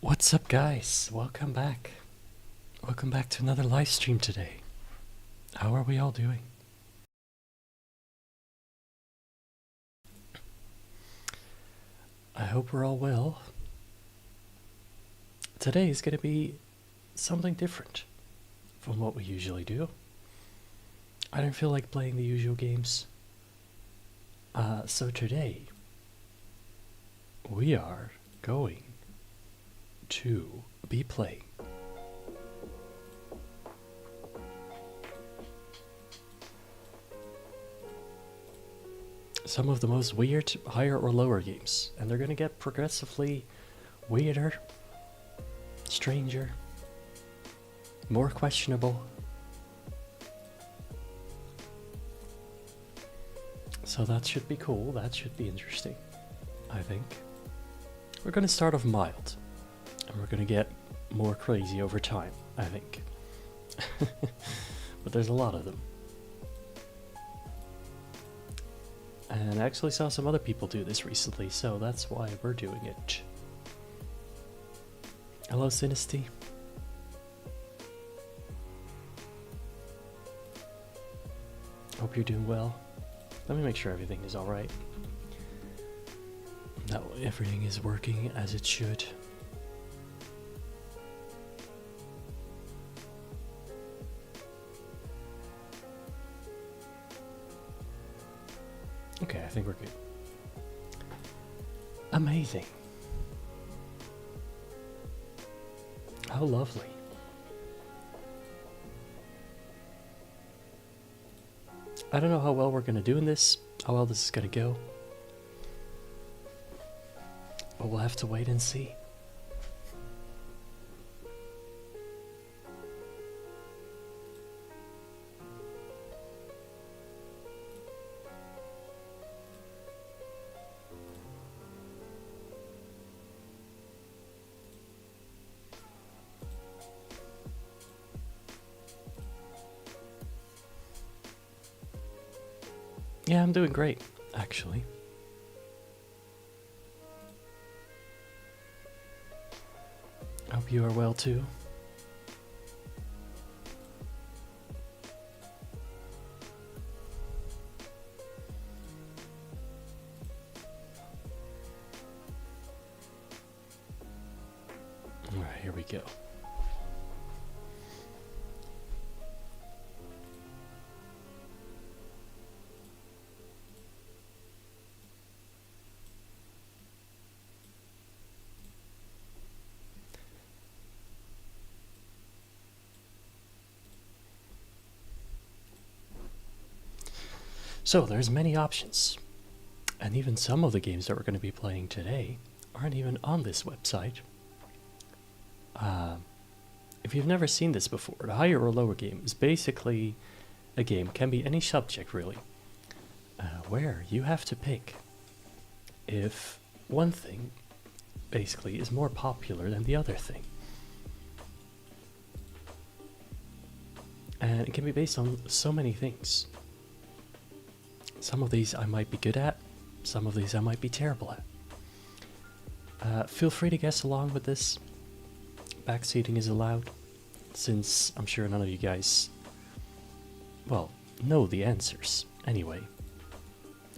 What's up, guys? Welcome back. Welcome back to another live stream today. How are we all doing? I hope we're all well. Today is going to be something different from what we usually do. I don't feel like playing the usual games. So today, we are going to be playing some of the most weird higher or lower games, and they're gonna get progressively weirder, stranger, more questionable. So that should be cool, that should be interesting, I think. We're gonna start off mild, and we're gonna get more crazy over time, I think. But there's a lot of them. And I actually saw some other people do this recently, so that's why we're doing it. Hello, Synesty. Hope you're doing well. Let me make sure everything is alright. That way everything is working as it should. Okay, I think we're good. Amazing. How lovely. I don't know how well we're gonna do in this, how well this is gonna go. But we'll have to wait and see. Yeah, I'm doing great, actually. Hope you are well too. All right, here we go. So there's many options, and even some of the games that we're going to be playing today aren't even on this website. If you've never seen this before, the higher or lower game is basically a game, can be any subject really, where you have to pick if one thing basically is more popular than the other thing. And it can be based on so many things. Some of these I might be good at, some of these I might be terrible at. Feel free to guess along with this. Backseating is allowed, since I'm sure none of you guys, well, know the answers anyway.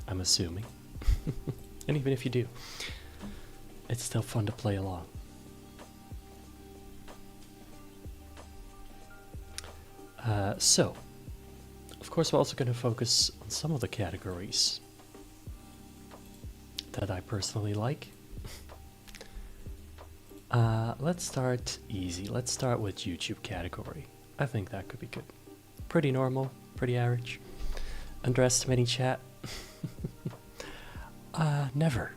I'm assuming. And even if you do, it's still fun to play along. So, of course, we're also going to focus on some of the categories that I personally like. Let's start easy. Let's start with YouTube category. I think that could be good. Pretty normal, pretty average. Underestimating chat. Never.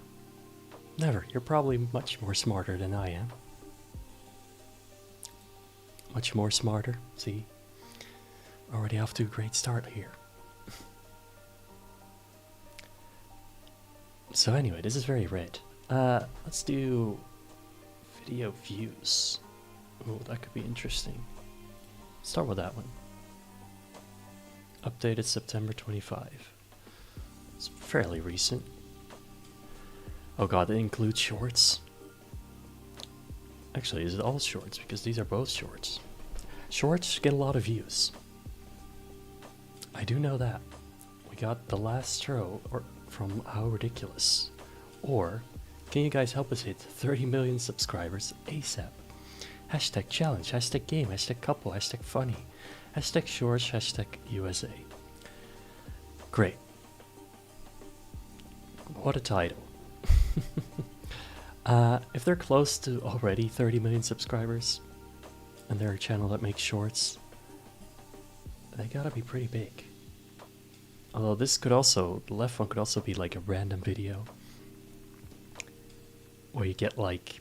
Never. You're probably much more smarter than I am. Much more smarter. See? Already off to a great start here. So anyway, this is very red. Let's do video views. Oh, that could be interesting. Start with that one. Updated September 25. It's fairly recent. Oh god, it includes shorts. Actually, is it all shorts? Because these are both shorts. Shorts get a lot of views. I do know that. We got the last row from How Ridiculous. Or, can you guys help us hit 30 million subscribers ASAP? Hashtag challenge, hashtag game, hashtag couple, hashtag funny, hashtag shorts, hashtag USA. Great. What a title. If they're close to already 30 million subscribers, and they're a channel that makes shorts, they gotta be pretty big. Although this could also, the left one could also be like a random video, where you get like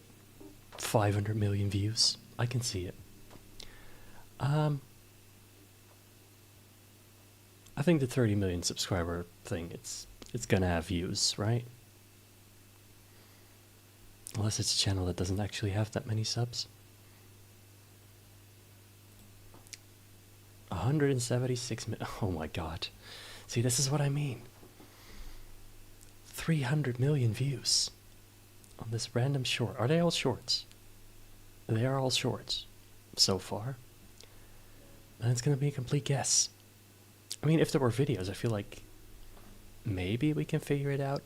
500 million views. I can see it. I think the 30 million subscriber thing, it's gonna have views, right? Unless it's a channel that doesn't actually have that many subs. 176 million. Oh my god. See, this is what I mean. 300 million views on this random short. Are they all shorts? They are all shorts so far. And it's going to be a complete guess. I mean, if there were videos, I feel like maybe we can figure it out.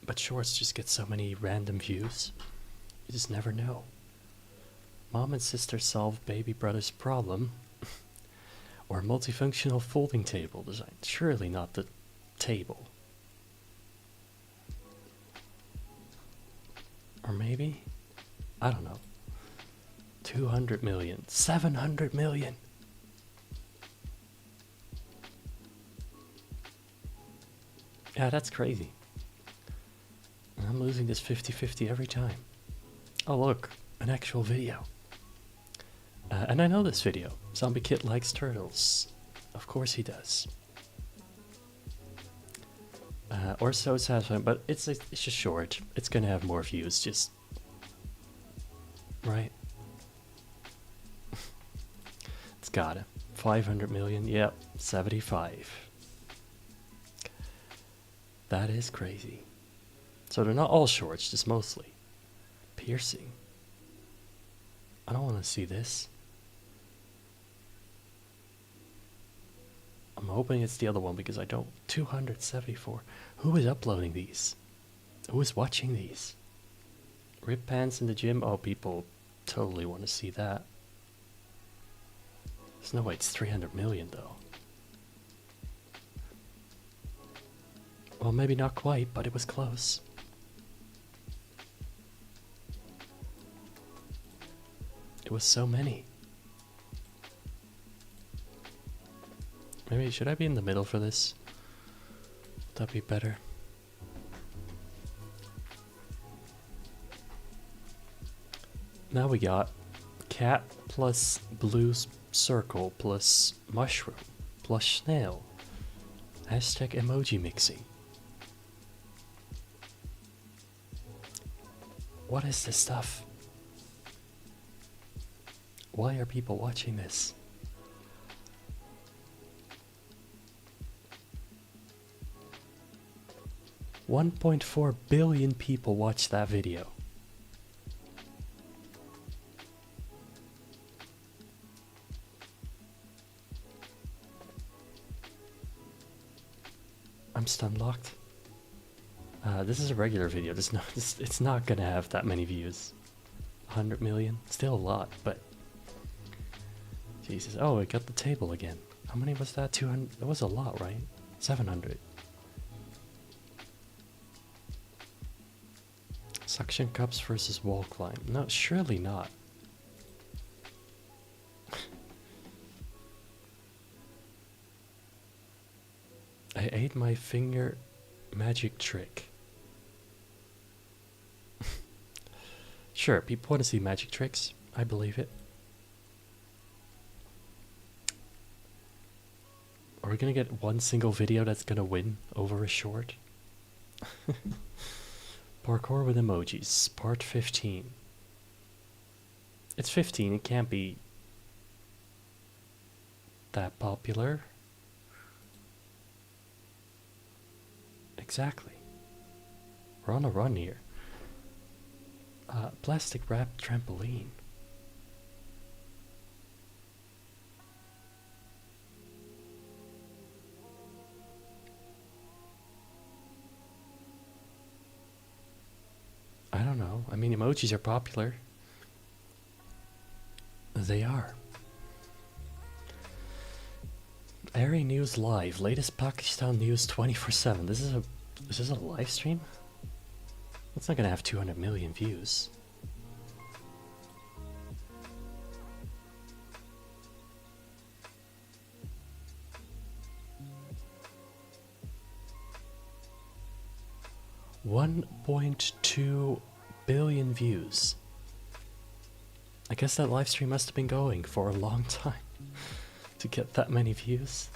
But shorts just get so many random views. You just never know. Mom and sister solve baby brother's problem. Or multifunctional folding table design. Surely not the table. Or maybe? I don't know. 200 million. 700 million. Yeah, that's crazy. I'm losing this 50-50 every time. Oh look, an actual video. And I know this video. Zombie Kid likes turtles. Of course he does. Or so satisfying, but it's just short. It's gonna have more views, just... Right? It's gotta. 500 million, yep, 75. That is crazy. So they're not all shorts, just mostly. Piercing. I don't want to see this. I'm hoping it's the other one because I don't... 274. Who is uploading these? Who is watching these? Rip pants in the gym? Oh, people totally want to see that. There's no way it's 300 million though. Well, maybe not quite, but it was close. It was so many. Maybe, should I be in the middle for this? Would that be better? Now we got cat plus blue circle plus mushroom plus snail. Hashtag emoji mixing. What is this stuff? Why are people watching this? $1.4 billion people watched that video. I'm stun locked. This is a regular video. It's not gonna have that many views. 100 million, still a lot, but Jesus. Oh, I got the table again. How many was that? 200. That was a lot, right? 700. Suction cups versus wall climb. No, surely not. I ate my finger magic trick. Sure, people want to see magic tricks. I believe it. Are we gonna get one single video that's gonna win over a short? Parkour with emojis, part 15. It's 15, it can't be that popular. Exactly. We're on a run here. Plastic wrapped trampoline. I don't know. I mean, emojis are popular. They are. Airy News Live, latest Pakistan news 24/7. This is a live stream? It's not gonna have 200 million views. $1.2 billion views. I guess that live stream must have been going for a long time to get that many views.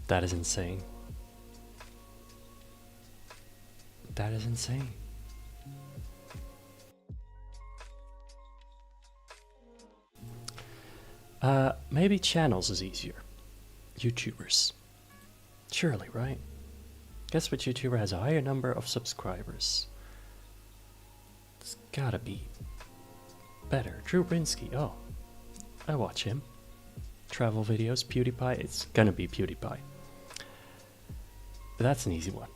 That is insane. That is insane. Maybe channels is easier. YouTubers. Surely, right? Guess which YouTuber has a higher number of subscribers? It's gotta be better. Drew Brinsky. Oh, I watch him. Travel videos. PewDiePie. It's gonna be PewDiePie. But that's an easy one.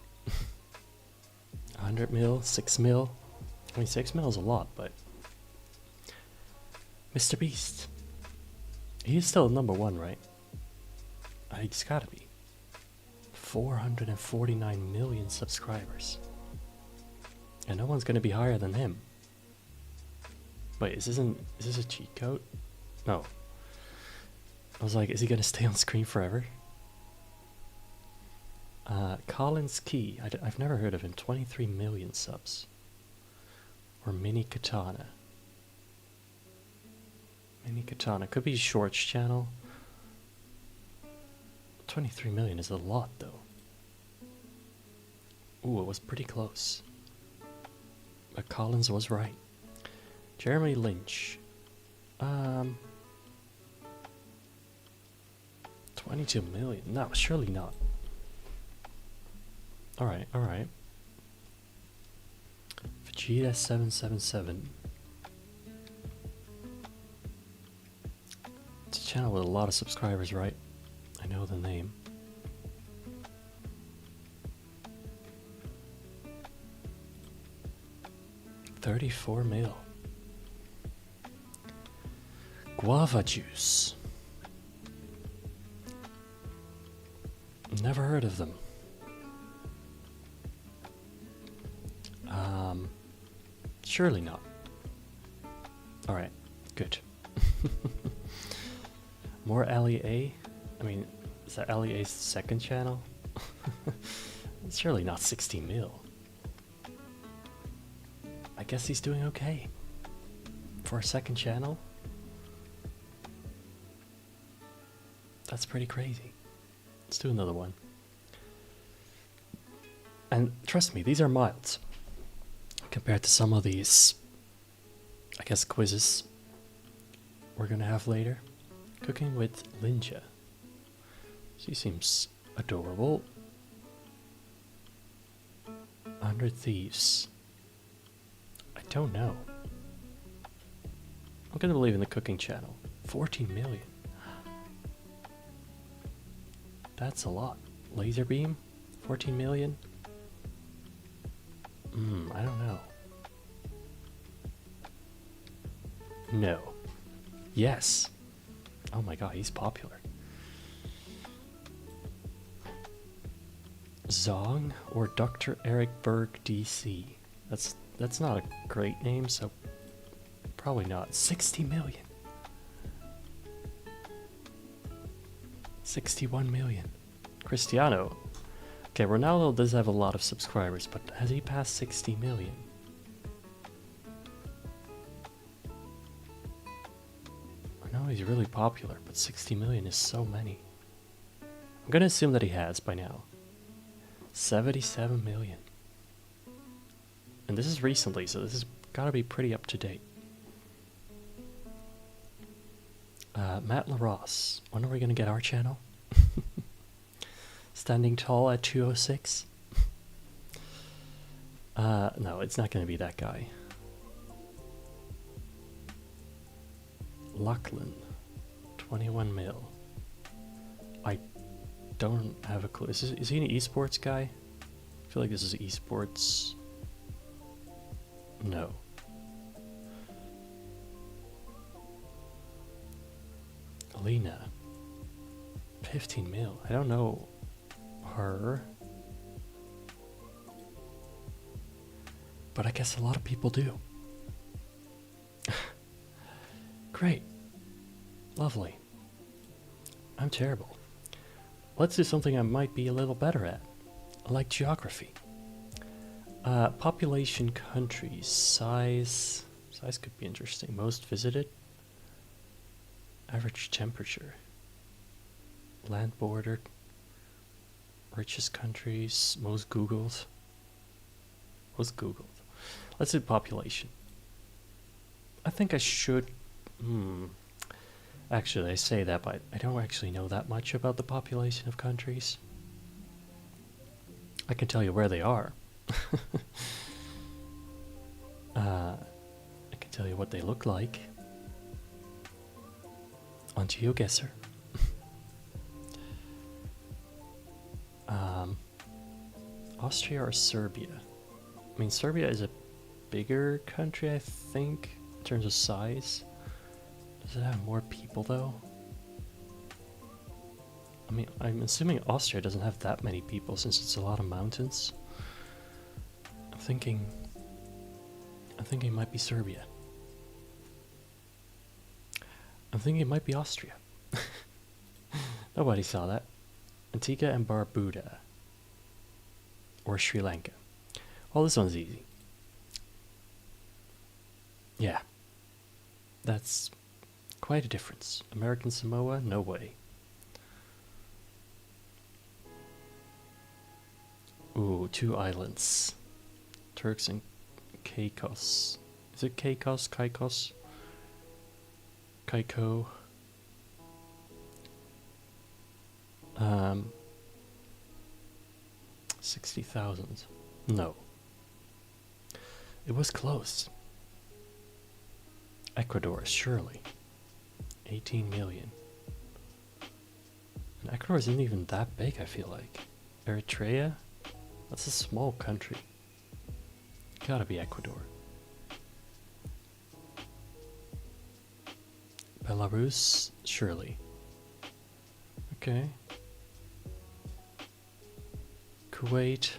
100 mil, 6 mil. I mean, 6 mil is a lot, but Mr. Beast. He's still number one, right? He's gotta be. 449 million subscribers. And no one's gonna be higher than him. Wait, is this a cheat code? No. I was like, is he gonna stay on screen forever? Collins Key. I've never heard of him. 23 million subs. Or Mini Katana. Mini Katana. Could be Shorts channel. 23 million is a lot, though. Ooh, it was pretty close. But Collins was right. Jeremy Lynch. 22 million. No, surely not. Alright, alright. Vegeta 777. It's a channel with a lot of subscribers, right? I know the name. $34 mil. Guava juice. Never heard of them. Surely not. Alright, good. More LEA? I mean, is that LEA's second channel? It's surely not 60 mil. I guess he's doing okay. For a second channel? That's pretty crazy. Let's do another one. And trust me, these are mild compared to some of these, I guess, quizzes we're gonna have later. Cooking with Linja. She seems adorable. 100 Thieves. I don't know. I'm gonna believe in the cooking channel. 14 million. That's a lot. Laser beam? 14 million? I don't know. No. Yes. Oh my god, he's popular. Zong or Dr. Eric Berg DC. That's not a great name, so probably not. 60 million. 61 million. Cristiano. Okay, Ronaldo does have a lot of subscribers, but has he passed 60 million? I know he's really popular, but 60 million is so many. I'm gonna assume that he has by now. 77 million. And this is recently, so this has gotta be pretty up to date. Matt LaRosse. When are we gonna get our channel? Standing tall at 206. No, it's not going to be that guy. Lachlan, 21 mil. I don't have a clue. Is he an esports guy? I feel like this is esports. No. Alina, 15 mil. I don't know her. But I guess a lot of people do. Great. Lovely. I'm terrible. Let's do something I might be a little better at. Like geography. Population, countries, size. Size could be interesting. Most visited. Average temperature. Land border. Richest countries. Most Googled. Most Googled. Let's do population. I think I should... Actually, I say that, but I don't actually know that much about the population of countries. I can tell you where they are. I can tell you what they look like. On GeoGuessr. Austria or Serbia? I mean, Serbia is a bigger country, I think, in terms of size. Does it have more people, though? I mean, I'm assuming Austria doesn't have that many people since it's a lot of mountains. I'm thinking it might be Serbia. I'm thinking it might be Austria. Nobody saw that. Antigua and Barbuda. Or Sri Lanka. Well, this one's easy. Yeah. That's quite a difference. American Samoa? No way. Ooh, 2 islands. Turks and Caicos. Is it Caicos? Caicos? Caicos? 60,000. No. It was close. Ecuador, surely. 18 million. And Ecuador isn't even that big, I feel like. Eritrea? That's a small country. Gotta be Ecuador. Belarus? Surely. Okay. Kuwait.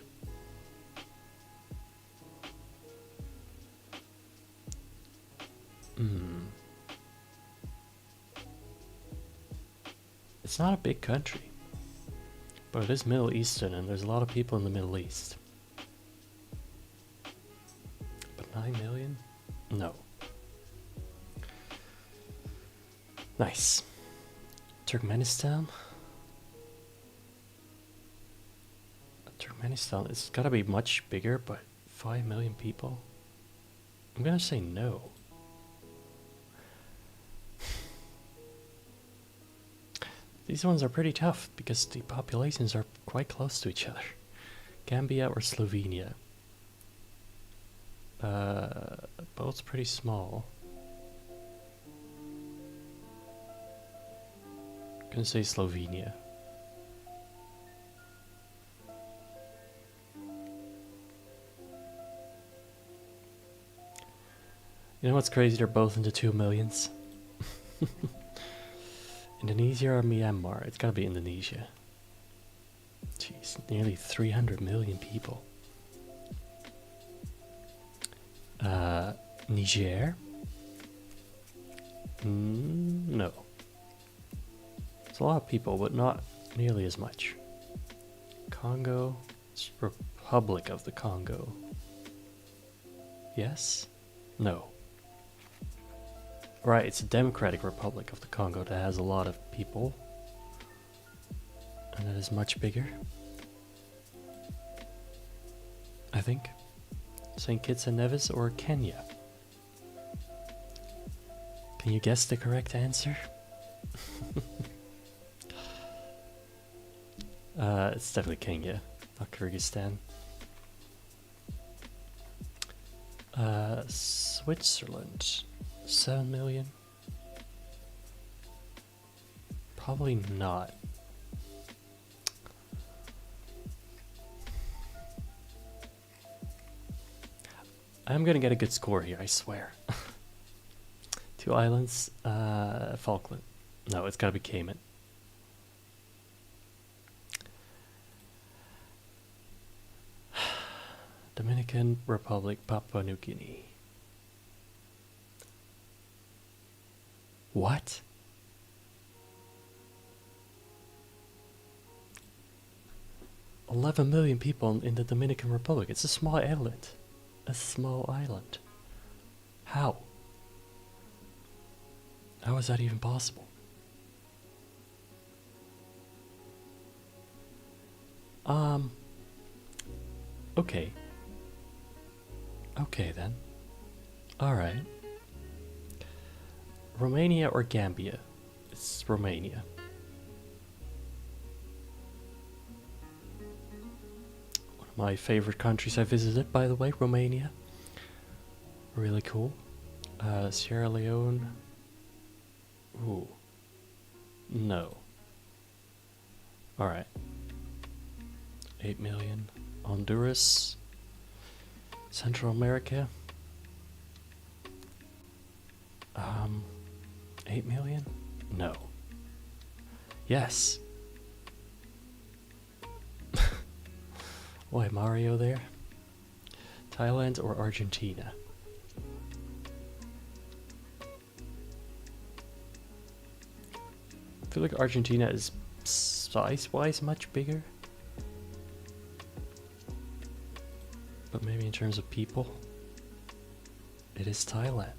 It's not a big country, but it is Middle Eastern and there's a lot of people in the Middle East. But 9 million? No. Nice. Turkmenistan? Turkmenistan, it's gotta be much bigger, but 5 million people? I'm gonna say no. These ones are pretty tough because the populations are quite close to each other. Gambia or Slovenia? Both pretty small. I'm gonna say Slovenia. You know what's crazy? They're both into 2 millions. Indonesia or Myanmar? It's gotta be Indonesia. Jeez, nearly 300 million people. Niger? No. It's a lot of people, but not nearly as much. Congo? It's Republic of the Congo. Yes? No. Right, it's a Democratic Republic of the Congo that has a lot of people. And that is much bigger. I think. St. Kitts and Nevis or Kenya? Can you guess the correct answer? It's definitely Kenya, not Kyrgyzstan. Switzerland, 7 million. Probably not. I'm gonna get a good score here, I swear. 2 islands, Falkland. No, it's gotta be Cayman. Dominican Republic, Papua New Guinea. What? $11 million people in the Dominican Republic. It's a small island. A small island. How? How is that even possible? Okay. Okay then. Alright. Romania or Gambia? It's Romania. One of my favorite countries I visited, by the way, Romania. Really cool. Sierra Leone. Ooh. No. Alright. 8 million. Honduras. Central America. 8 million? No. Yes. Why Mario there? Thailand or Argentina? I feel like Argentina is size-wise much bigger. But maybe in terms of people, it is Thailand.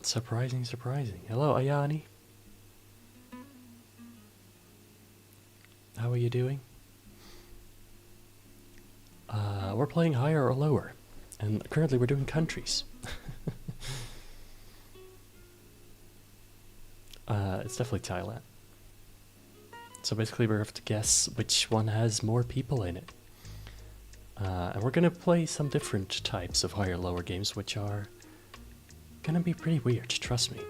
Surprising, surprising. Hello, Ayani. How are you doing? We're playing higher or lower. And currently we're doing countries. It's definitely Thailand. So basically we have to guess which one has more people in it. And we're gonna play some different types of higher lower games, which are gonna be pretty weird, trust me.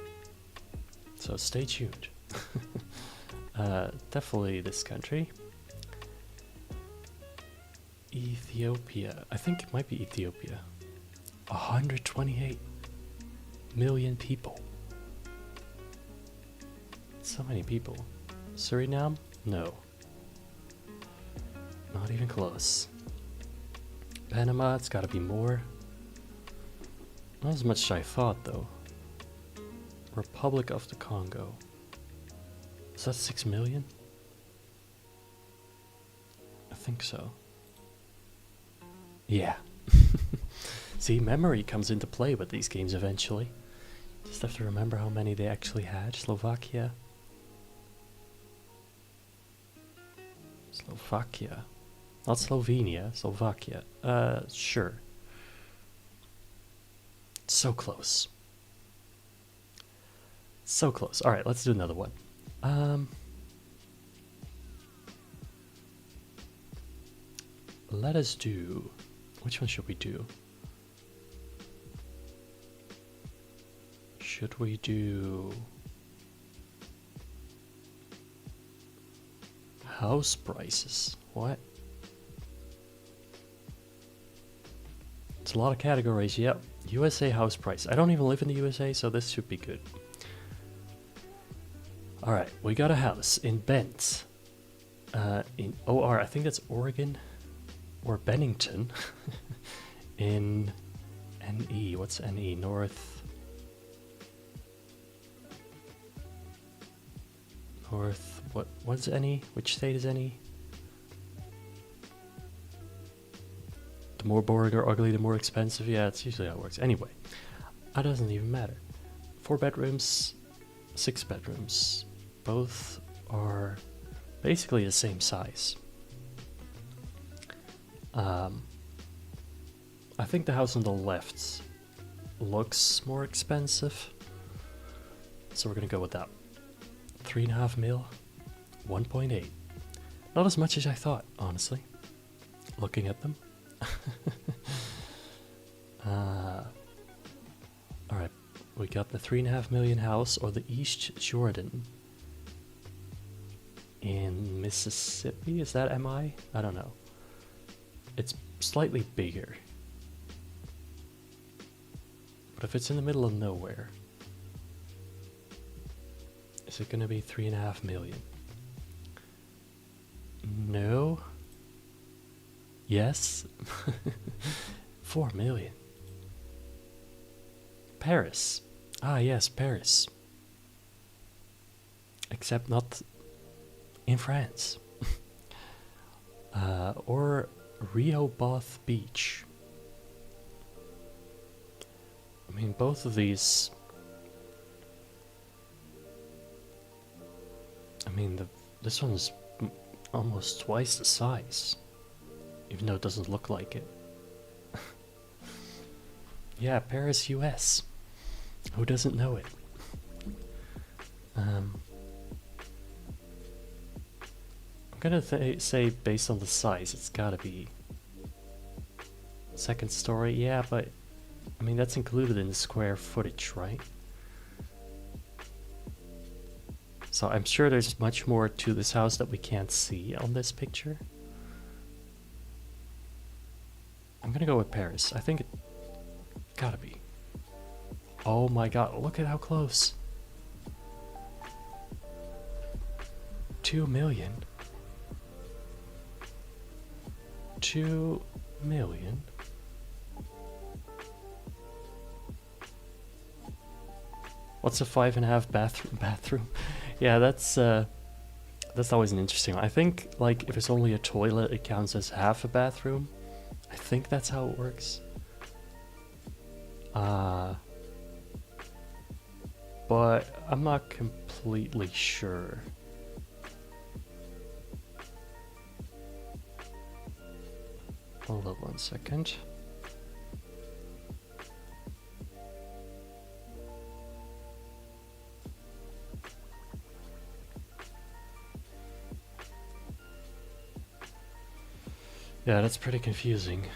So stay tuned. Definitely this country. Ethiopia. I think it might be Ethiopia. 128 million people. So many people. Suriname? No. Not even close. Panama, it's gotta be more. Not as much as I thought, though. Republic of the Congo. Is that 6 million? I think so. Yeah. See, memory comes into play with these games eventually. Just have to remember how many they actually had. Slovakia. Slovakia. Not Slovenia, Slovakia. Sure. So close. So close. Alright, let's do another one. Let us do... Which one should we do? Should we do... House prices? What? It's a lot of categories, yep. USA house price. I don't even live in the USA, so this should be good. Alright, we got a house in Bent. In OR, I think that's Oregon. Or Bennington. In NE. What's NE? North. What's NE? Which state is NE? The more boring or ugly, the more expensive. Yeah, it's usually how it works. Anyway, that doesn't even matter. 4 bedrooms, 6 bedrooms. Both are basically the same size. I think the house on the left looks more expensive. So we're gonna go with that. 3.5 mil, 1.8. Not as much as I thought, honestly, looking at them. Alright, we got the 3.5 million house, or the East Jordan in Mississippi. Is that MI? I don't know. It's slightly bigger. But if it's in the middle of nowhere, is it gonna be 3.5 million? No. Yes. 4 million. Paris. Ah, yes, Paris. Except not in France. Or Rehoboth Beach. I mean, both of these. I mean, this one's almost twice the size, even though it doesn't look like it. Yeah, Paris, US. Who doesn't know it? I'm gonna say based on the size, it's gotta be second story. Yeah, but I mean that's included in the square footage, right? So I'm sure there's much more to this house that we can't see on this picture. I'm gonna go with Paris. I think it gotta be. Oh my god, look at how close. 2 million. 2 million. What's a 5.5 bathroom? Yeah, that's always an interesting one. I think like if it's only a toilet, it counts as half a bathroom. I think that's how it works. But I'm not completely sure. Hold up 1 second. Yeah, that's pretty confusing.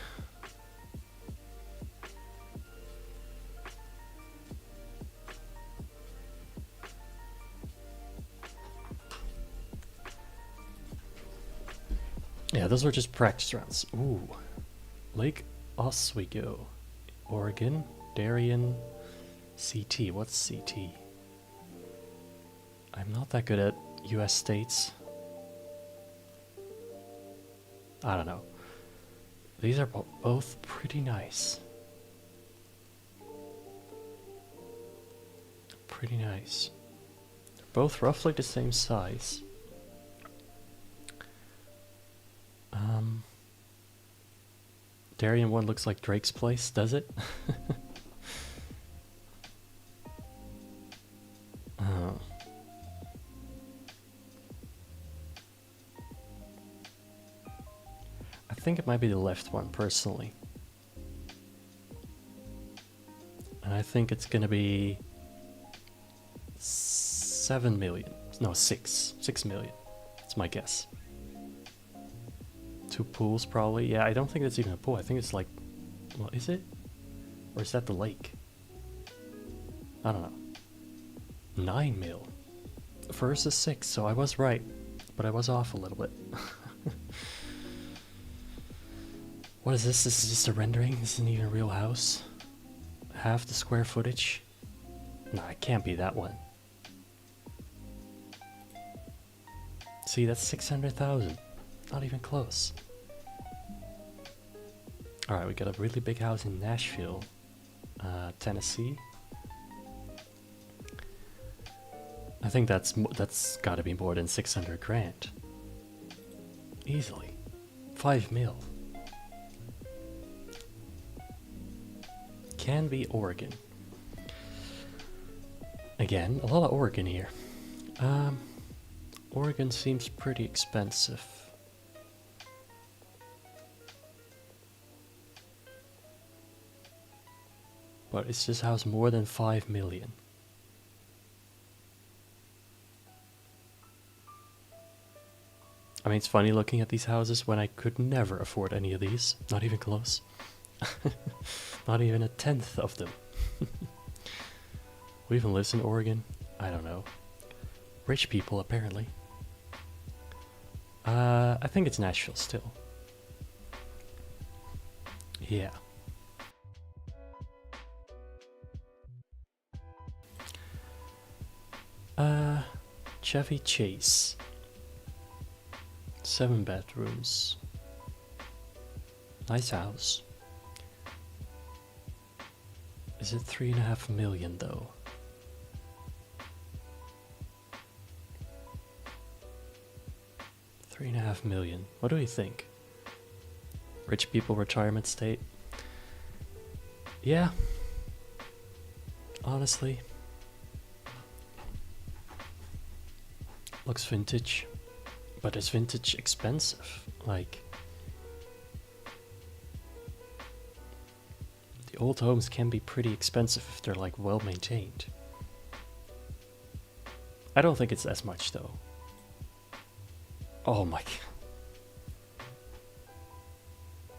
Yeah, those were just practice rounds. Ooh. Lake Oswego, Oregon, Darien, CT. What's CT? I'm not that good at US states. I don't know. These are both pretty nice. Pretty nice. They're both roughly the same size. Darien one looks like Drake's place, does it? Oh. I think it might be the left one, personally. And I think it's gonna be 7 million. No, 6 million. That's my guess. 2 pools, probably. Yeah, I don't think that's even a pool. I think it's like, well, is it? Or is that the lake? I don't know. 9 mil versus 6, so I was right, but I was off a little bit. What is this? This is just a rendering? This isn't even a real house? Half the square footage? Nah, it can't be that one. See, that's 600,000. Not even close. Alright, we got a really big house in Nashville, Tennessee. I think that's gotta be more than 600 grand. Easily. 5 mil. Can be Oregon. Again, a lot of Oregon here. Oregon seems pretty expensive. But is this house more than 5 million? I mean, it's funny looking at these houses when I could never afford any of these. Not even close. Not even a tenth of them. Who even lives in Oregon? I don't know. Rich people, apparently. I think it's Nashville still. Yeah. Chevy Chase. 7 bedrooms. Nice house. Is it 3.5 million though? $3.5 million. What do you think? Rich people retirement state? Yeah. Honestly. Looks vintage. But is vintage expensive? Like, the old homes can be pretty expensive if they're like well maintained. I don't think it's as much though. Oh my god.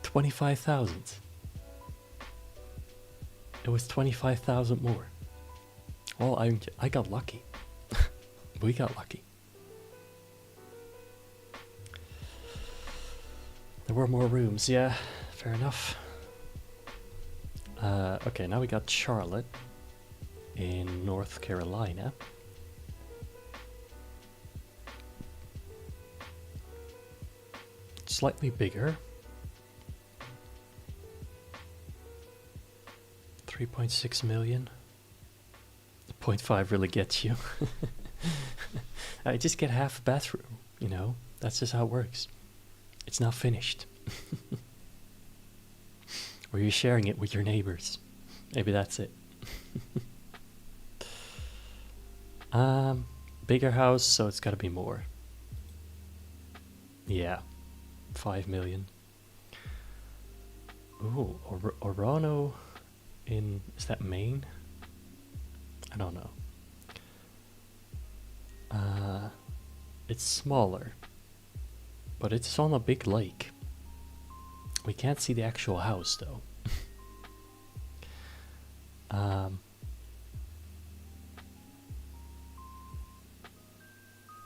25,000. It was 25,000 more. Well, I got lucky. We got lucky. There were more rooms, yeah, fair enough. Okay, now we got Charlotte in North Carolina. Slightly bigger. 3.6 million. 0.5 really gets you. I just get half a bathroom, you know? That's just how it works. It's not finished. Or you're sharing it with your neighbors. Maybe that's it. Bigger house, so it's gotta be more. Yeah. 5 million. Ooh, Orano in, is that Maine? I don't know. It's smaller, but it's on a big lake. We can't see the actual house though.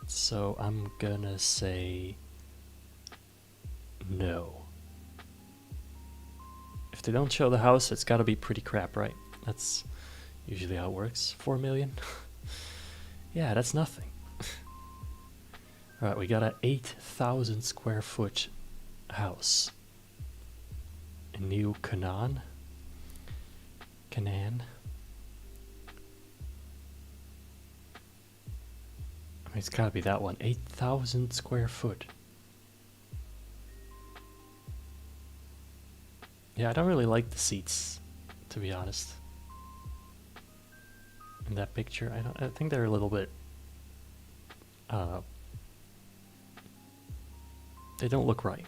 So I'm gonna say no. If they don't show the house, it's gotta be pretty crap, right? That's usually how it works. 4 million? Yeah, that's nothing. Alright, we got a 8,000 square foot house in New Canaan. I mean, it's gotta be that one. 8,000 square foot. Yeah, I don't really like the seats, to be honest. In that picture, I think they're a little bit they don't look right.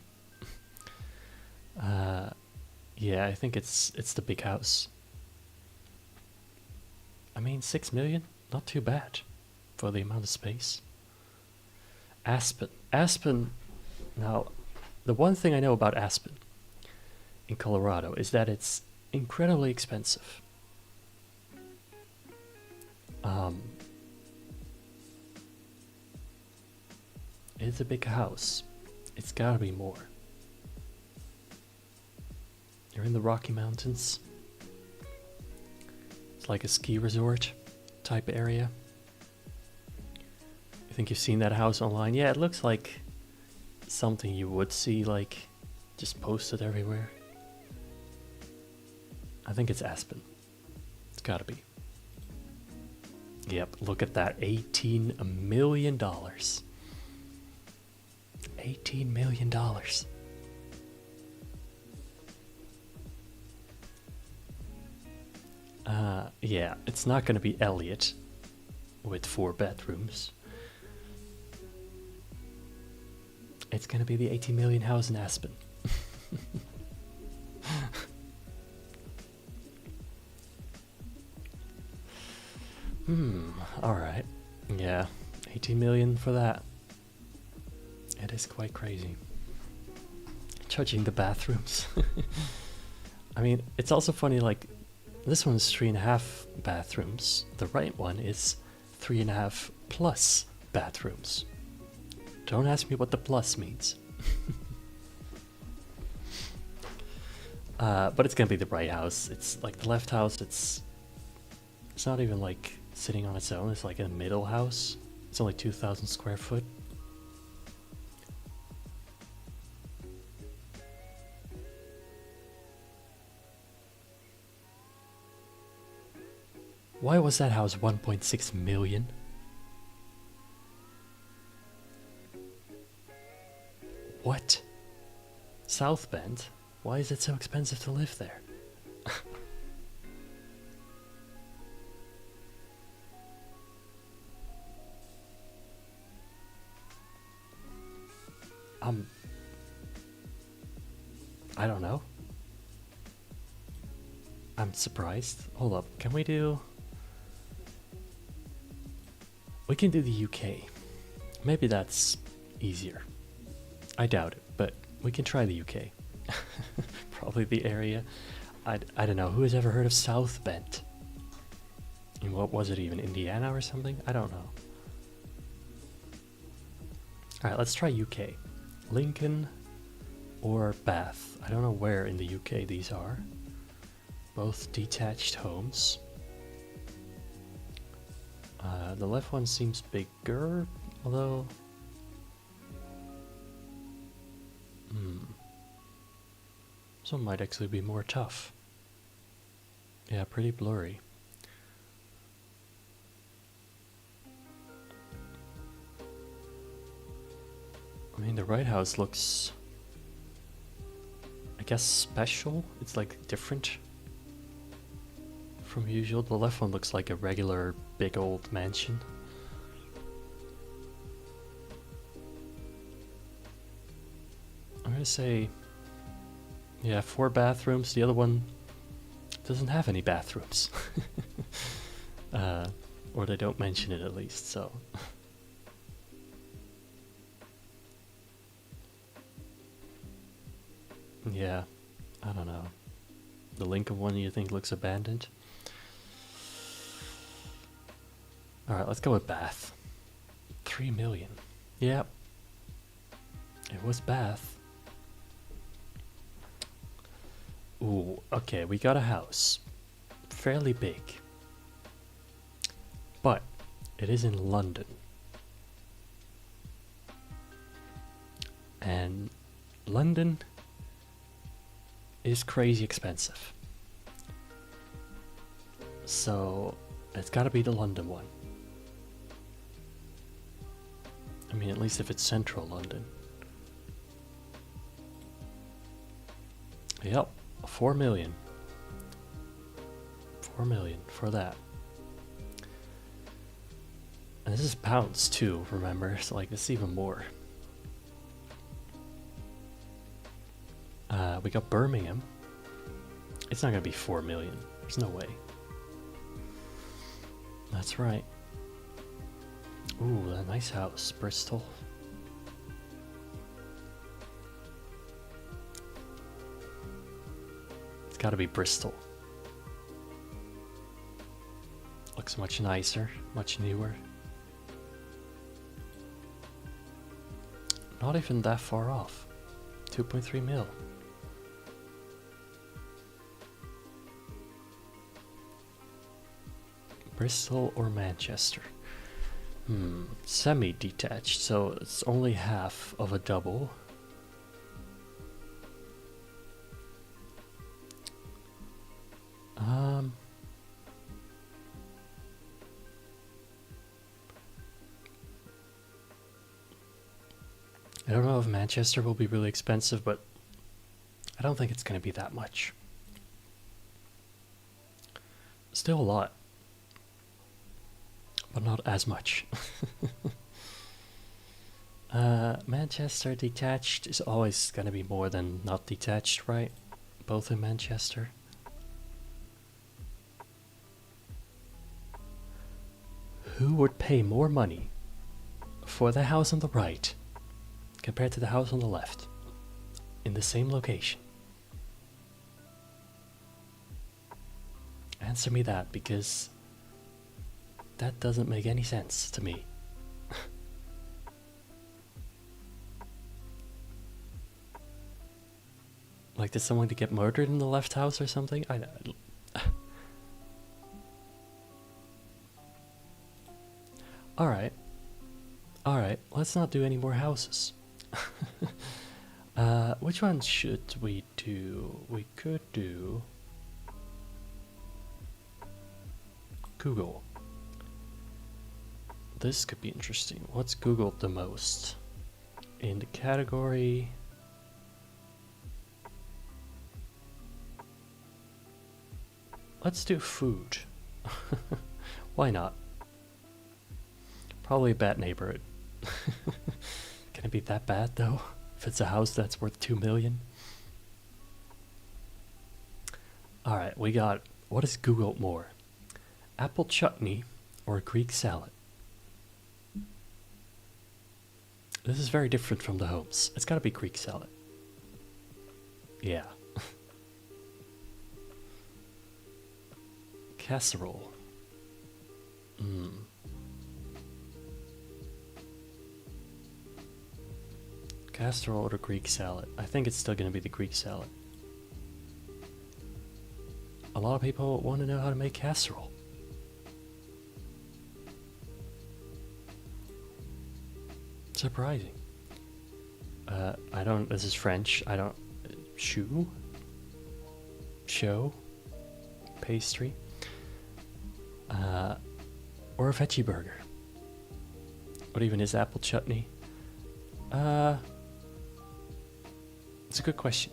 Yeah, I think it's the big house. I mean, 6 million, not too bad for the amount of space. Aspen. Now, the one thing I know about Aspen in Colorado is that it's incredibly expensive. It's a big house. It's gotta be more. You're in the Rocky Mountains. It's like a ski resort type area. I think you've seen that house online. Yeah, it looks like something you would see, like, just posted everywhere. I think it's Aspen. It's gotta be. Yep, look at that. $18 million. $18 million. Yeah, it's not gonna be Elliot with 4 bedrooms. It's gonna be the 18 million house in Aspen. Alright. Yeah, 18 million for that. It is quite crazy. Judging the bathrooms. I mean, it's also funny, like, this one's 3.5 bathrooms. The right one is 3.5 plus bathrooms. Don't ask me what the plus means. But it's gonna be the right house. It's like the left house, it's not even like sitting on its own. It's like a middle house. It's only 2,000 square foot. Why was that house 1.6 million? What? South Bend? Why is it so expensive to live there? I don't know. I'm surprised. Hold up, can we do... We can do the UK. Maybe that's easier. I doubt it, but we can try the UK. Probably the area. I don't know. Who has ever heard of South Bend? And what was it even? Indiana or something? I don't know. Alright, let's try UK. Lincoln or Bath. I don't know where in the UK these are. Both detached homes. The left one seems bigger, although... This one might actually be more tough. Yeah, pretty blurry. I mean, the right house looks... I guess special? It's like different from usual. The left one looks like a regular big old mansion. I'm gonna say, yeah, 4 bathrooms. The other one doesn't have any bathrooms. Or they don't mention it at least, so. Yeah, I don't know. The Lincoln one you think looks abandoned? Alright, let's go with Bath. 3 million. Yep. It was Bath. Ooh, okay, we got a house. Fairly big. But it is in London. And London is crazy expensive. So it's gotta be the London one. I mean, at least if it's central London. Yep, 4 million. 4 million for that. And this is pounds too, remember? So like, this is even more. We got Birmingham. It's not gonna be 4 million. There's no way. That's right. Ooh, a nice house, Bristol. It's gotta be Bristol. Looks much nicer, much newer. Not even that far off. 2.3 mil. Bristol or Manchester? Semi-detached, so it's only half of a double. I don't know if Manchester will be really expensive, but I don't think it's going to be that much. Still a lot, but not as much. Manchester detached is always going to be more than not detached, right? Both in Manchester. Who would pay more money for the house on the right compared to the house on the left in the same location? Answer me that, because that doesn't make any sense to me. Like, did someone get murdered in the left house or something? Alright. Alright, let's not do any more houses. Which one should we do? We could do Google. This could be interesting. What's Googled the most? In the category... Let's do food. Why not? Probably a bad neighborhood. Can it be that bad though? If it's a house that's worth 2 million? Alright, we got... What is Googled more? Apple chutney or Greek salad? This is very different from the homes. It's gotta be Greek salad. Yeah. Casserole. Casserole or Greek salad? I think it's still gonna be the Greek salad. A lot of people want to know how to make casserole. Surprising. I don't... This is French. I don't... Shoe? Show? Pastry? Or a veggie burger? What even is apple chutney? It's a good question.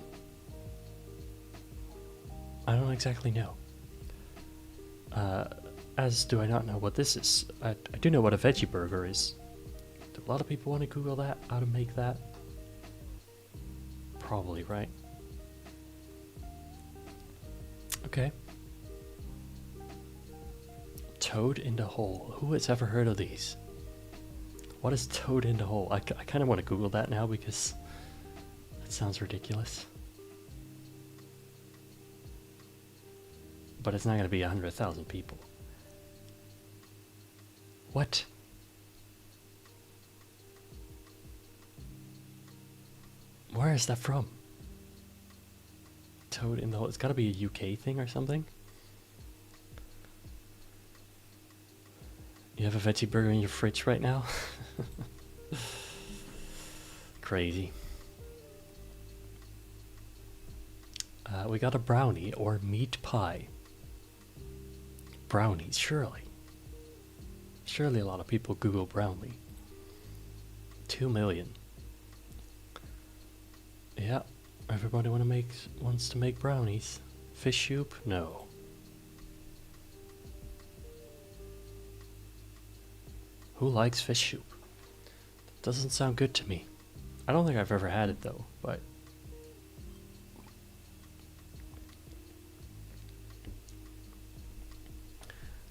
I don't exactly know. As do I not know what this is. I do know what a veggie burger is. Do a lot of people want to Google that? How to make that? Probably, right? Okay. Toad in the hole. Who has ever heard of these? What is toad in the hole? I kind of want to Google that now because that sounds ridiculous. But it's not going to be 100,000 people. What? Where is that from? Toad in the hole. It's got to be a UK thing or something. You have a veggie burger in your fridge right now? Crazy. We got a brownie or meat pie. Brownies, surely. Surely a lot of people Google brownie. 2 million. Yeah, everybody wants to make brownies. Fish soup? No. Who likes fish soup? That doesn't sound good to me. I don't think I've ever had it though, but...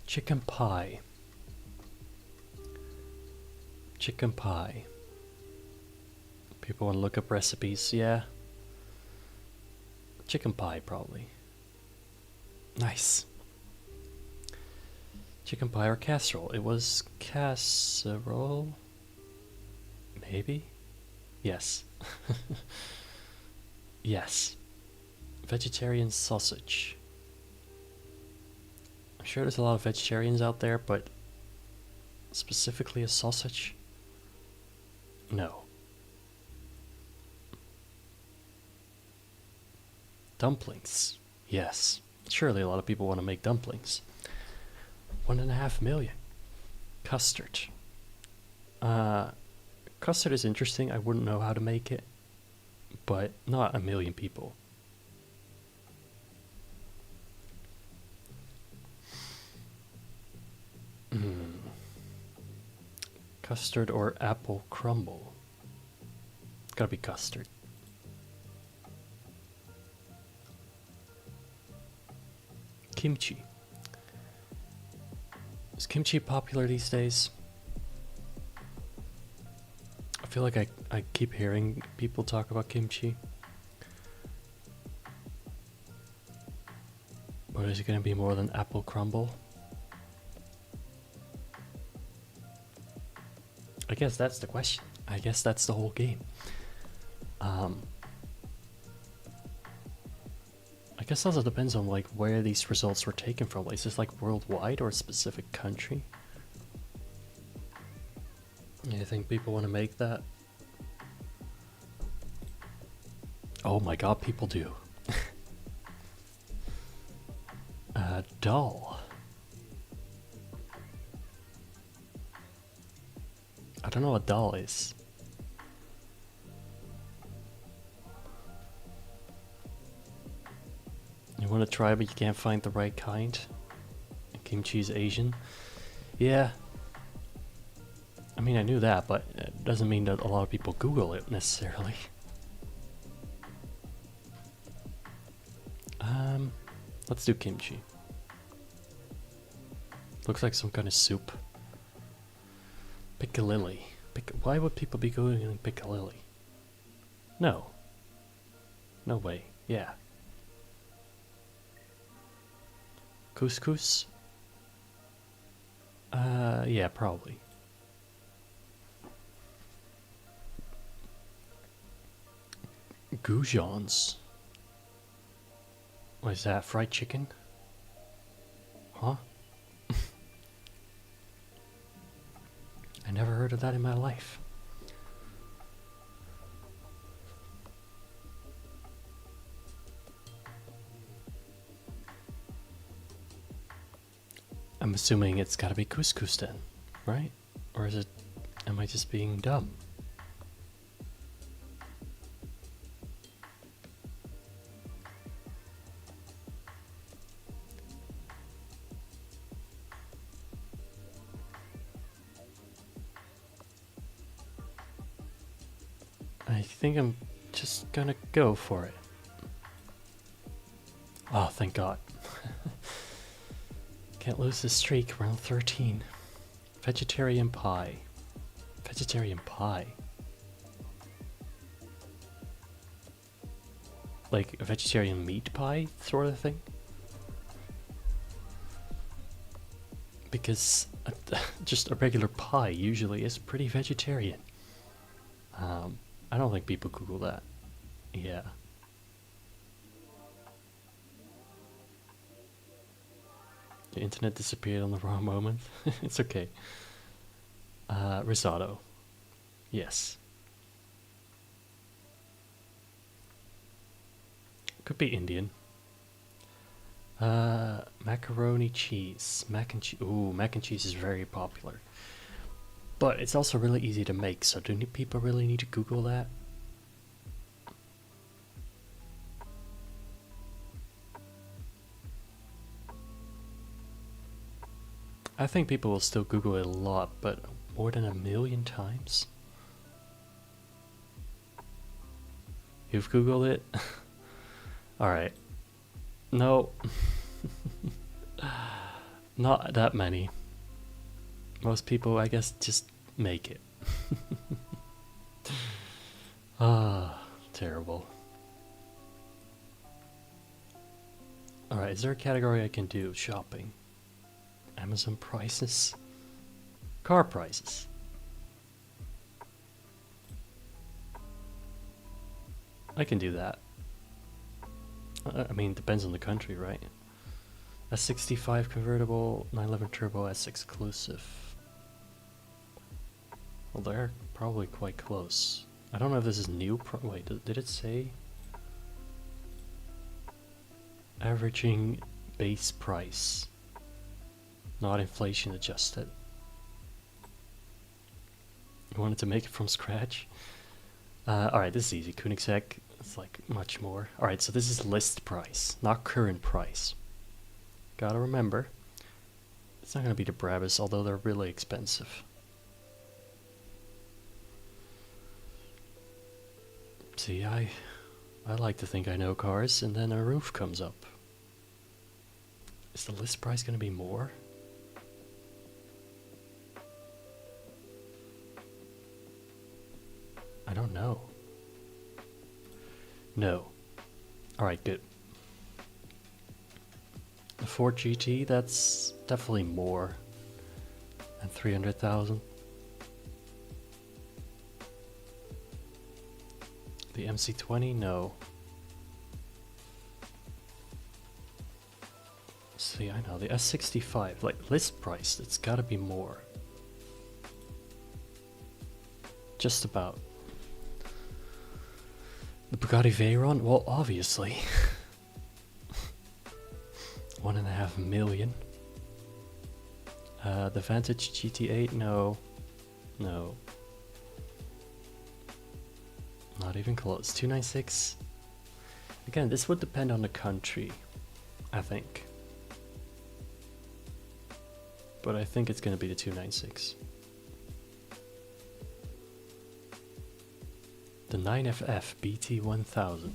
Chicken pie. Chicken pie. People want to look up recipes, yeah. Chicken pie, probably. Nice. Chicken pie or casserole? It was casserole? Maybe? Yes. Yes. Vegetarian sausage. I'm sure there's a lot of vegetarians out there, but specifically a sausage? No. Dumplings. Yes. Surely a lot of people want to make dumplings. 1.5 million. Custard. Custard is interesting. I wouldn't know how to make it, but not 1 million people. Custard or apple crumble? Gotta be custard. Kimchi. Is kimchi popular these days? feel like I keep hearing people talk about kimchi. But is it gonna be more than apple crumble? I guess that's the question. I guess that's the whole game. I guess also depends on like where these results were taken from. Like, is this like worldwide or a specific country? Yeah, I think people want to make that. Oh my god, people do. Doll. I don't know what doll is. You want to try, but you can't find the right kind. Kimchi is Asian. Yeah. I mean, I knew that, but it doesn't mean that a lot of people Google it necessarily. Let's do kimchi. Looks like some kind of soup. Piccalilli. Why would people be Googling piccalilli? No. No way. Yeah. Couscous? Yeah, probably. Goujons. What is that? Fried chicken? Huh? I never heard of that in my life. I'm assuming it's gotta be couscous then, right? Or is it... am I just being dumb? I think I'm just gonna go for it. Oh, thank God. Can't lose this streak, round 13. Vegetarian pie. Vegetarian pie. Like a vegetarian meat pie sort of thing? Because just a regular pie usually is pretty vegetarian. I don't think people Google that. Yeah. The internet disappeared on the wrong moment. It's okay. Risotto. Yes. Could be Indian. Macaroni cheese. Mac and cheese. Ooh, mac and cheese is very popular. But it's also really easy to make, so do people really need to Google that? I think people will still Google it a lot, but more than 1,000,000 times? You've Googled it? Alright. No. Not that many. Most people, I guess, just make it. Ah, terrible. Alright, is there a category I can do? Shopping. Amazon prices. Car prices. I can do that. I mean, depends on the country, right? S65 convertible, 911 turbo, S exclusive. Well, they're probably quite close. I don't know if this is new. Wait, did it say? Averaging base price. Not inflation adjusted. You wanted to make it from scratch? Alright, this is easy. Koenigsegg, it's like much more. Alright, so this is list price, not current price. Gotta remember, it's not gonna be the Brabus, although they're really expensive. See, I like to think I know cars, and then a roof comes up. Is the list price gonna be more? I don't know. No. Alright, good. The Ford GT, that's definitely more than 300,000. The MC20, no. See, I know, the S65, like list price, it's gotta be more. Just about. The Bugatti Veyron, well, obviously. 1.5 million. The Vantage GT8, no. No. Not even close. 296. Again, this would depend on the country, I think. But I think it's going to be the 296. The 9FF BT1000.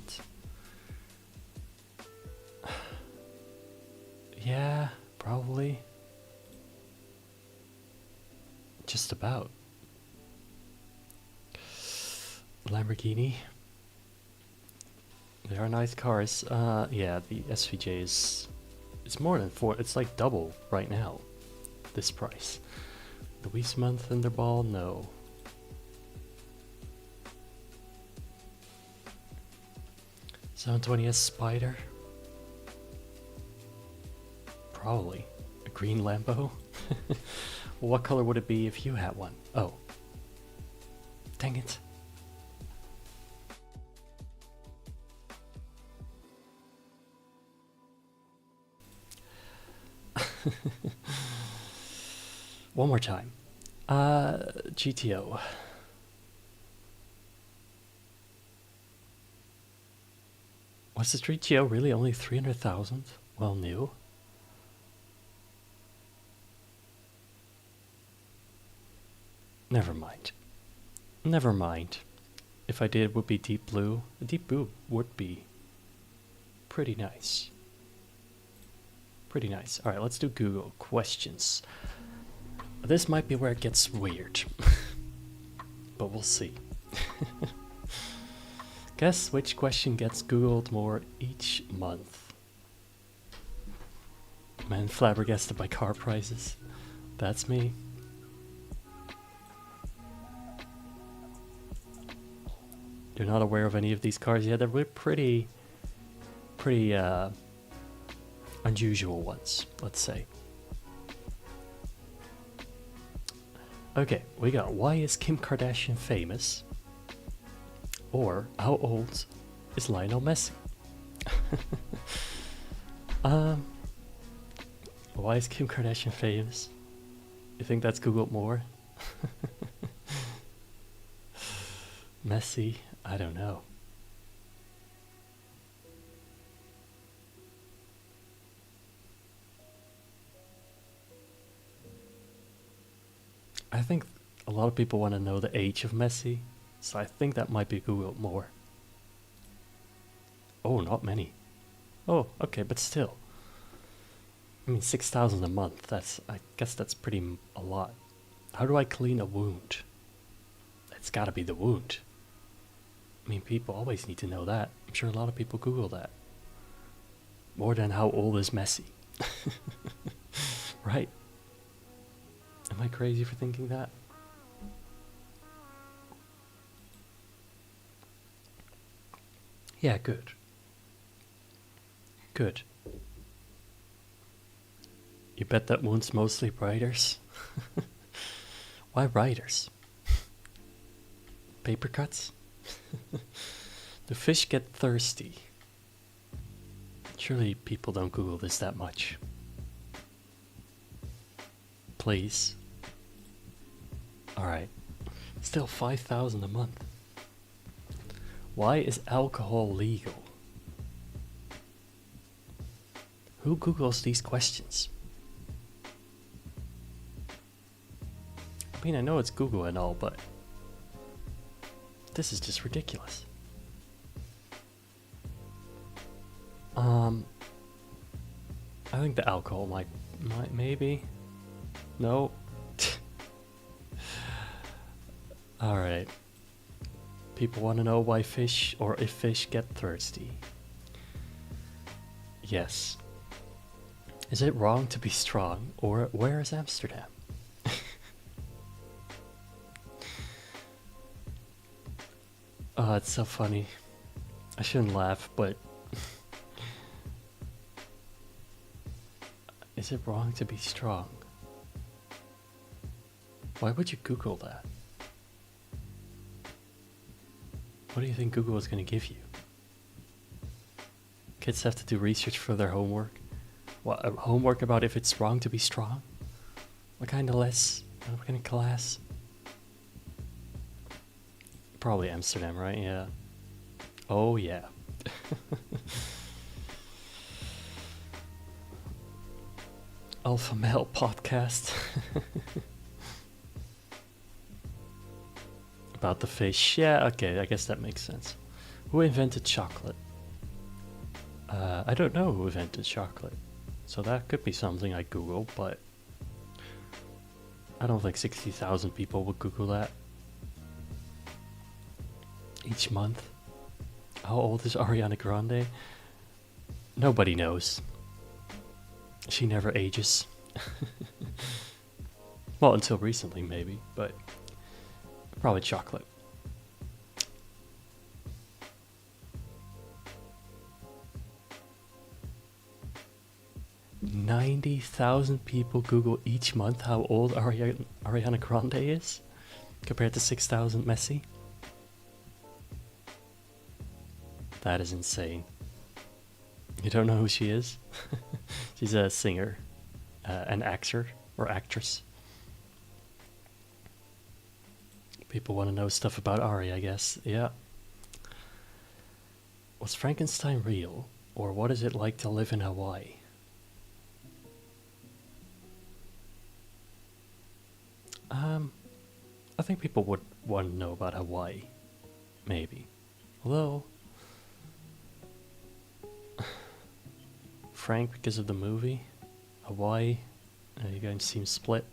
Yeah, probably. Just about. Lamborghini. They are nice cars. Yeah, the SVJ is... It's more than 4. It's like double right now. This price. The Wiesmann Thunderball, no. $720S Spider. Probably. A green Lambo? Well, what color would it be if you had one? Oh. Dang it. One more time. GTO. Was the GTO really only 300,000? Well, new. Never mind. Never mind. If I did, it would be deep blue. A deep blue would be pretty nice. Pretty nice. Alright, let's do Google questions. This might be where it gets weird. But we'll see. Guess which question gets Googled more each month? Man, flabbergasted by car prices. That's me. You're not aware of any of these cars yet? They're pretty unusual ones, let's say. Okay, we got why is Kim Kardashian famous? Or how old is Lionel Messi? Why is Kim Kardashian famous? You think that's Googled more? Messi, I don't know. I think a lot of people want to know the age of Messi, so I think that might be Googled more. Oh, not many. Oh, okay, but still. I mean, 6,000 a month, that's, I guess that's pretty a lot. How do I clean a wound? It's gotta be the wound. I mean, people always need to know that. I'm sure a lot of people Google that. More than how old is Messi. Right. Am I crazy for thinking that? Yeah, good. Good. You bet that wound's mostly writers? Why writers? Paper cuts? Do fish get thirsty? Surely people don't Google this that much. Please. Alright. Still 5,000 a month. Why is alcohol legal? Who Googles these questions? I mean, I know it's Google and all, but this is just ridiculous. I think the alcohol might maybe. No. All right. People want to know why fish or if fish get thirsty. Yes. Is it wrong to be strong, or where is Amsterdam? Oh, it's so funny. I shouldn't laugh, but is it wrong to be strong? Why would you Google that? What do you think Google is going to give you? Kids have to do research for their homework. What, homework about if it's wrong to be strong? What kind of what kind of class? Probably Amsterdam, right? Yeah. Oh, yeah. Alpha Male podcast. About the fish. Yeah, okay, I guess that makes sense. Who invented chocolate? I don't know who invented chocolate. So that could be something I Google, but I don't think 60,000 people would Google that. Each month. How old is Ariana Grande? Nobody knows. She never ages. Well, until recently maybe, but probably chocolate. $90,000 people Google each month how old Ariana Grande is, compared to 6,000 Messi. That is insane. You don't know who she is? She's a singer, an actor or actress. People want to know stuff about Ari, I guess. Yeah. Was Frankenstein real, or what is it like to live in Hawaii? I think people would want to know about Hawaii, maybe. Although Frank, because of the movie, Hawaii, you guys seem split.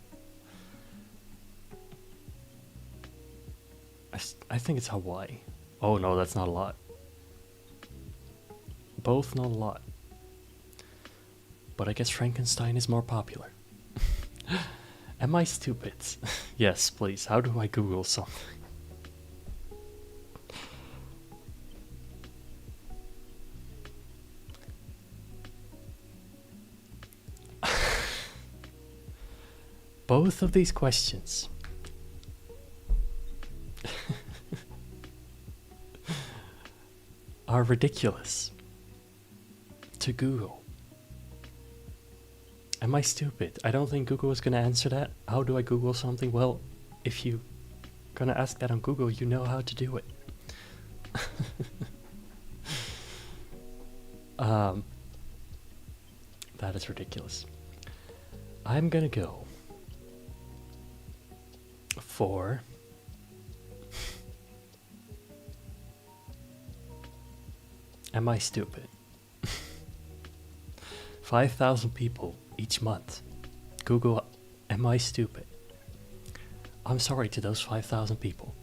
I think it's Hawaii. Oh no, that's not a lot. Both not a lot. But I guess Frankenstein is more popular. Am I stupid? Yes, please. How do I Google something? Both of these questions are ridiculous to Google. Am I stupid? I don't think Google is going to answer that. How do I Google something? Well, if you're going to ask that on Google, you know how to do it. That is ridiculous. I'm going to go for am I stupid? 5,000 people each month Google, am I stupid? I'm sorry to those 5,000 people.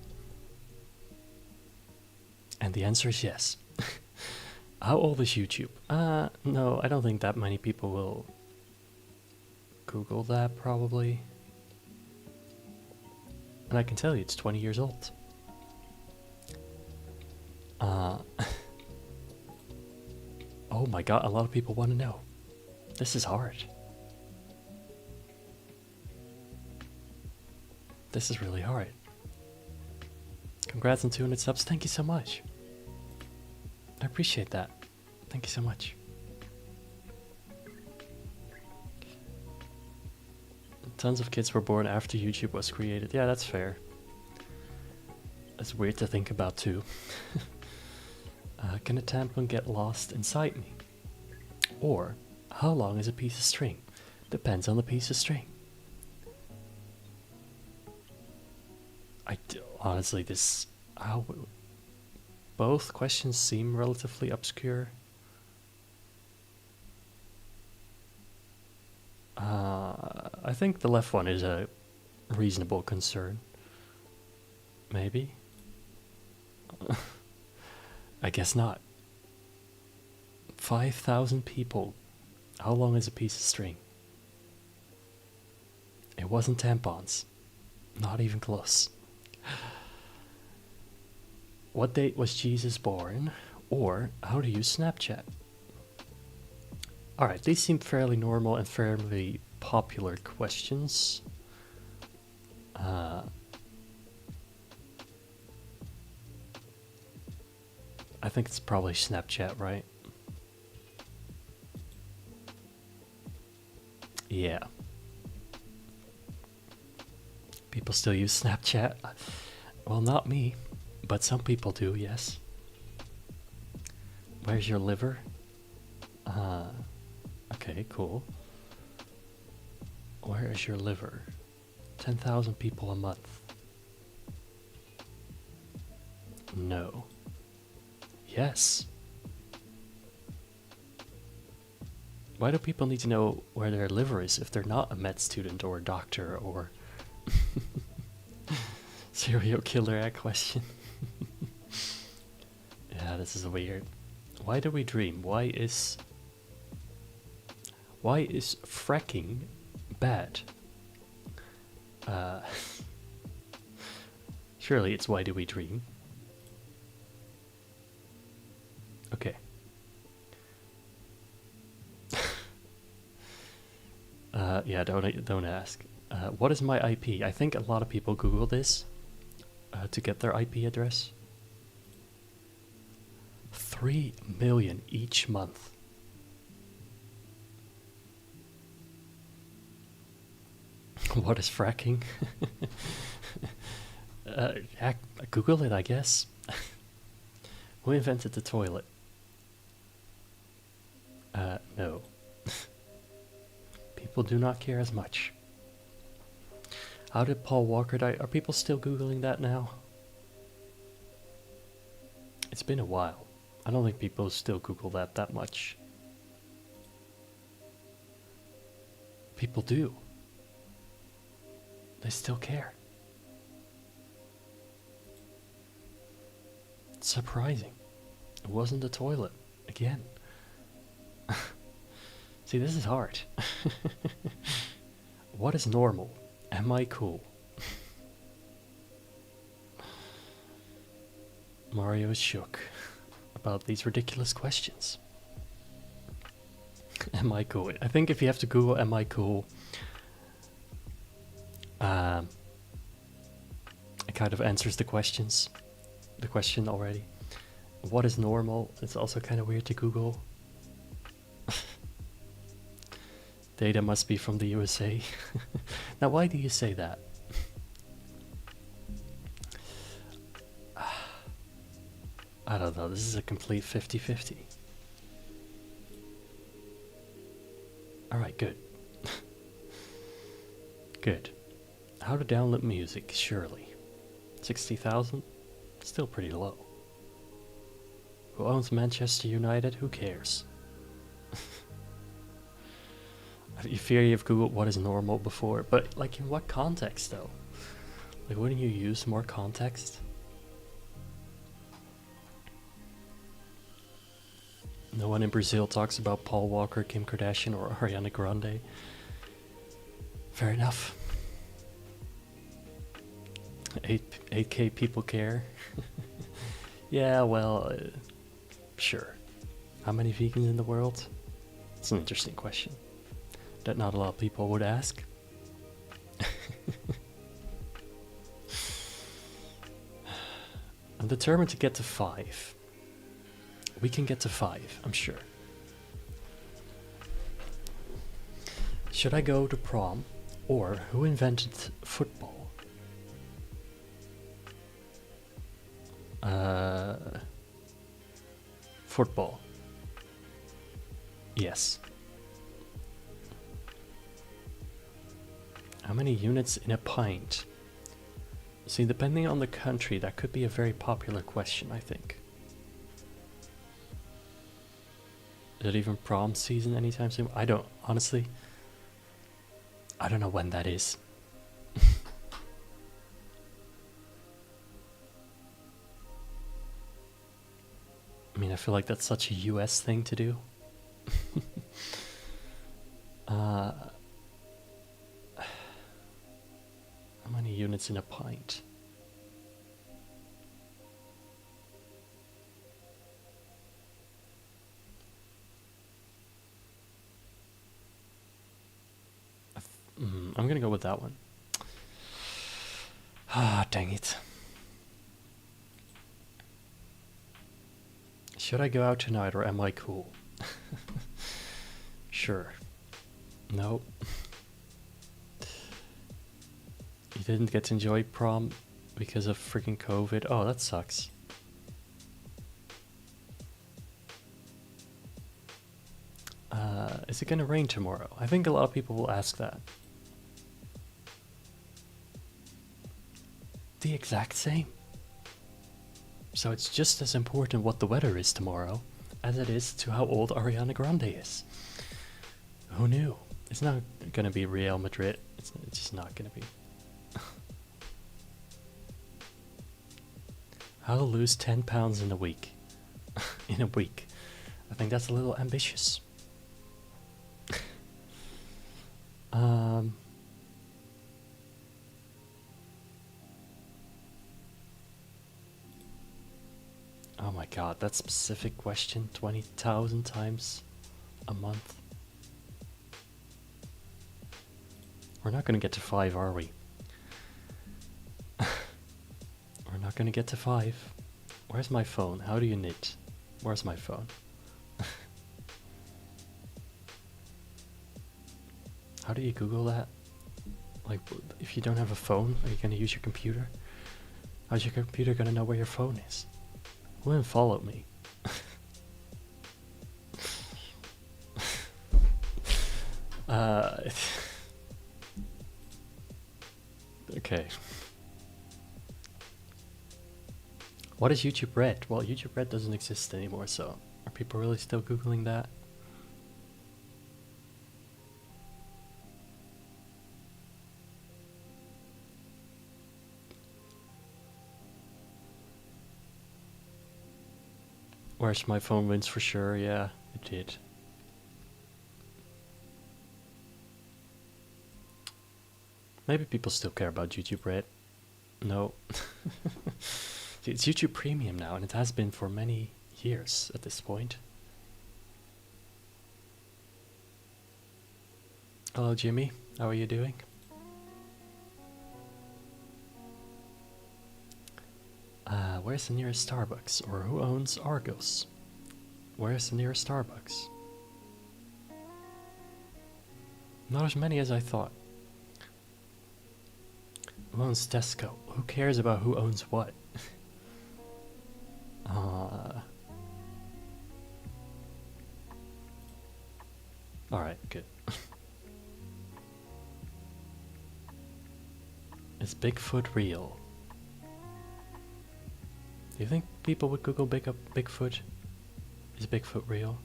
And the answer is yes. How old is YouTube? No, I don't think that many people will Google that, probably. And I can tell you it's 20 years old. Oh my god, a lot of people want to know. This is hard. This is really hard. Congrats on 200 subs. Thank you so much. I appreciate that. Thank you so much. Tons of kids were born after YouTube was created. Yeah, that's fair. That's weird to think about too. Can a tampon get lost inside me? Or, how long is a piece of string? Depends on the piece of string. Honestly, both questions seem relatively obscure. I think the left one is a reasonable concern. Maybe. I guess not. 5,000 people. How long is a piece of string? It wasn't tampons. Not even close. What date was Jesus born? Or how to use Snapchat? Alright, these seem fairly normal and fairly popular questions. I think it's probably Snapchat, right? Yeah. People still use Snapchat? Well, not me, but some people do, yes. Where's your liver? Okay, cool. Where is your liver? 10,000 people a month. No. Yes. Why do people need to know where their liver is if they're not a med student or a doctor or serial killer at question? Yeah, this is weird. Why do we dream? Why is fracking bad? Surely it's why do we dream? Okay. Yeah, don't ask. What is my IP? I think a lot of people Google this to get their IP address. 3 million each month. What is fracking? Google it, I guess. Who invented the toilet? No. People do not care as much. How did Paul Walker die? Are people still Googling that now? It's been a while. I don't think people still Google that much. People do. They still care. It's surprising. It wasn't the toilet. Again. See, this is hard. What is normal? Am I cool? Mario is shook about these ridiculous questions. Am I cool? I think if you have to Google am I cool, it kind of answers the question already. What is normal? It's also kind of weird to Google. Data must be from the USA. Now, why do you say that? I don't know. This is a complete 50-50. Alright, good. Good. How to download music, surely. 60,000? Still pretty low. Who owns Manchester United? Who cares? You fear you've Googled what is normal before, but like in what context though? Like wouldn't you use more context? No one in Brazil talks about Paul Walker, Kim Kardashian, or Ariana Grande. Fair enough. 8K people care. Yeah, well, sure. How many vegans in the world? It's an interesting question that not a lot of people would ask. I'm determined to get to 5. We can get to 5, I'm sure. Should I go to prom? Or who invented football? Football. Yes. How many units in a pint? See, depending on the country, that could be a very popular question, I think. Is it even prom season anytime soon? I don't, honestly. I don't know when that is. mean, I feel like that's such a US thing to do. How many units in a pint? I'm gonna go with that one. Ah, dang it. Should I go out tonight or am I cool? Sure. Nope. You didn't get to enjoy prom because of freaking COVID? Oh, that sucks. Is it gonna rain tomorrow? I think a lot of people will ask that. The exact same. So it's just as important what the weather is tomorrow as it is to how old Ariana Grande is. Who knew? It's not gonna be Real Madrid. It's just not gonna be. How to lose 10 pounds in a week. In a week. I think that's a little ambitious. Oh my god, that specific question 20,000 times a month. We're not gonna get to 5, are we? We're not gonna get to 5. Where's my phone? How do you knit? Where's my phone? How do you Google that? Like, if you don't have a phone, are you gonna use your computer? How's your computer gonna know where your phone is? Who unfollowed me? Okay. What is YouTube Red? Well, YouTube Red doesn't exist anymore, so are people really still Googling that? Where's my phone wins for sure, yeah, it did. Maybe people still care about YouTube Red. No. It's YouTube Premium now, and it has been for many years at this point. Hello, Jimmy. How are you doing? Where's the nearest Starbucks? Or who owns Argos? Where's the nearest Starbucks? Not as many as I thought. Who owns Tesco? Who cares about who owns what? Alright, good. Is Bigfoot real? Do you think people would Google Bigfoot? Is Bigfoot real?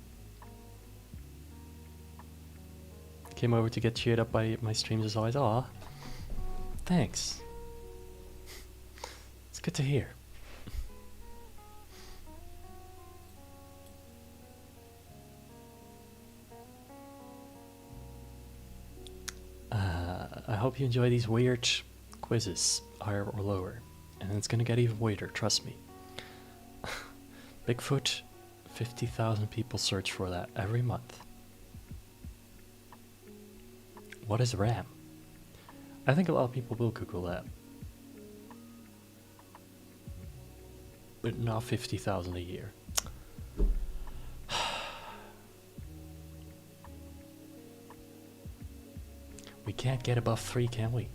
Came over to get cheered up by my streams as always. Aw. Thanks. It's good to hear. I hope you enjoy these weird quizzes, higher or lower. And it's gonna get even weirder, trust me. Bigfoot, 50,000 people search for that every month. What is RAM? I think a lot of people will Google that. But not 50,000 a year. We can't get above 3, can we?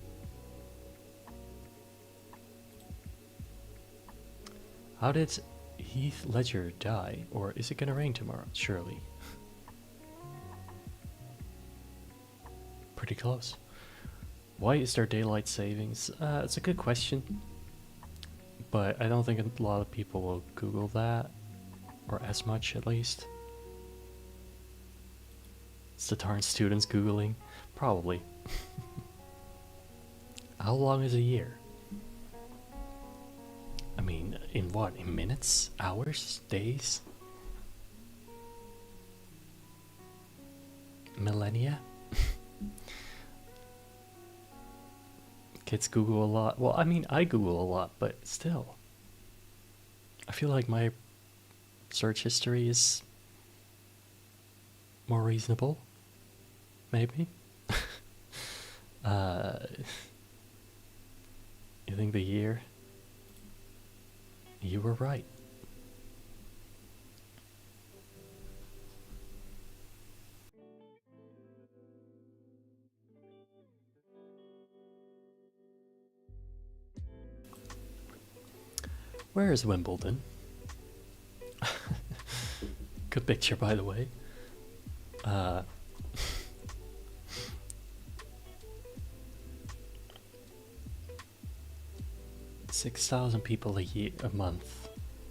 How did Heath Ledger die? Or is it gonna rain tomorrow? Surely. Pretty close. Why is there daylight savings? It's a good question. But I don't think a lot of people will Google that. Or as much, at least. It's the darn students Googling. Probably. How long is a year? I mean, in what? In minutes? Hours? Days? millennia. Kids Google a lot. Well, I mean, I Google a lot, but still. I feel like my search history is more reasonable. Maybe. You think the year? You were right. Where is Wimbledon? Good picture, by the way. 6,000 people a month.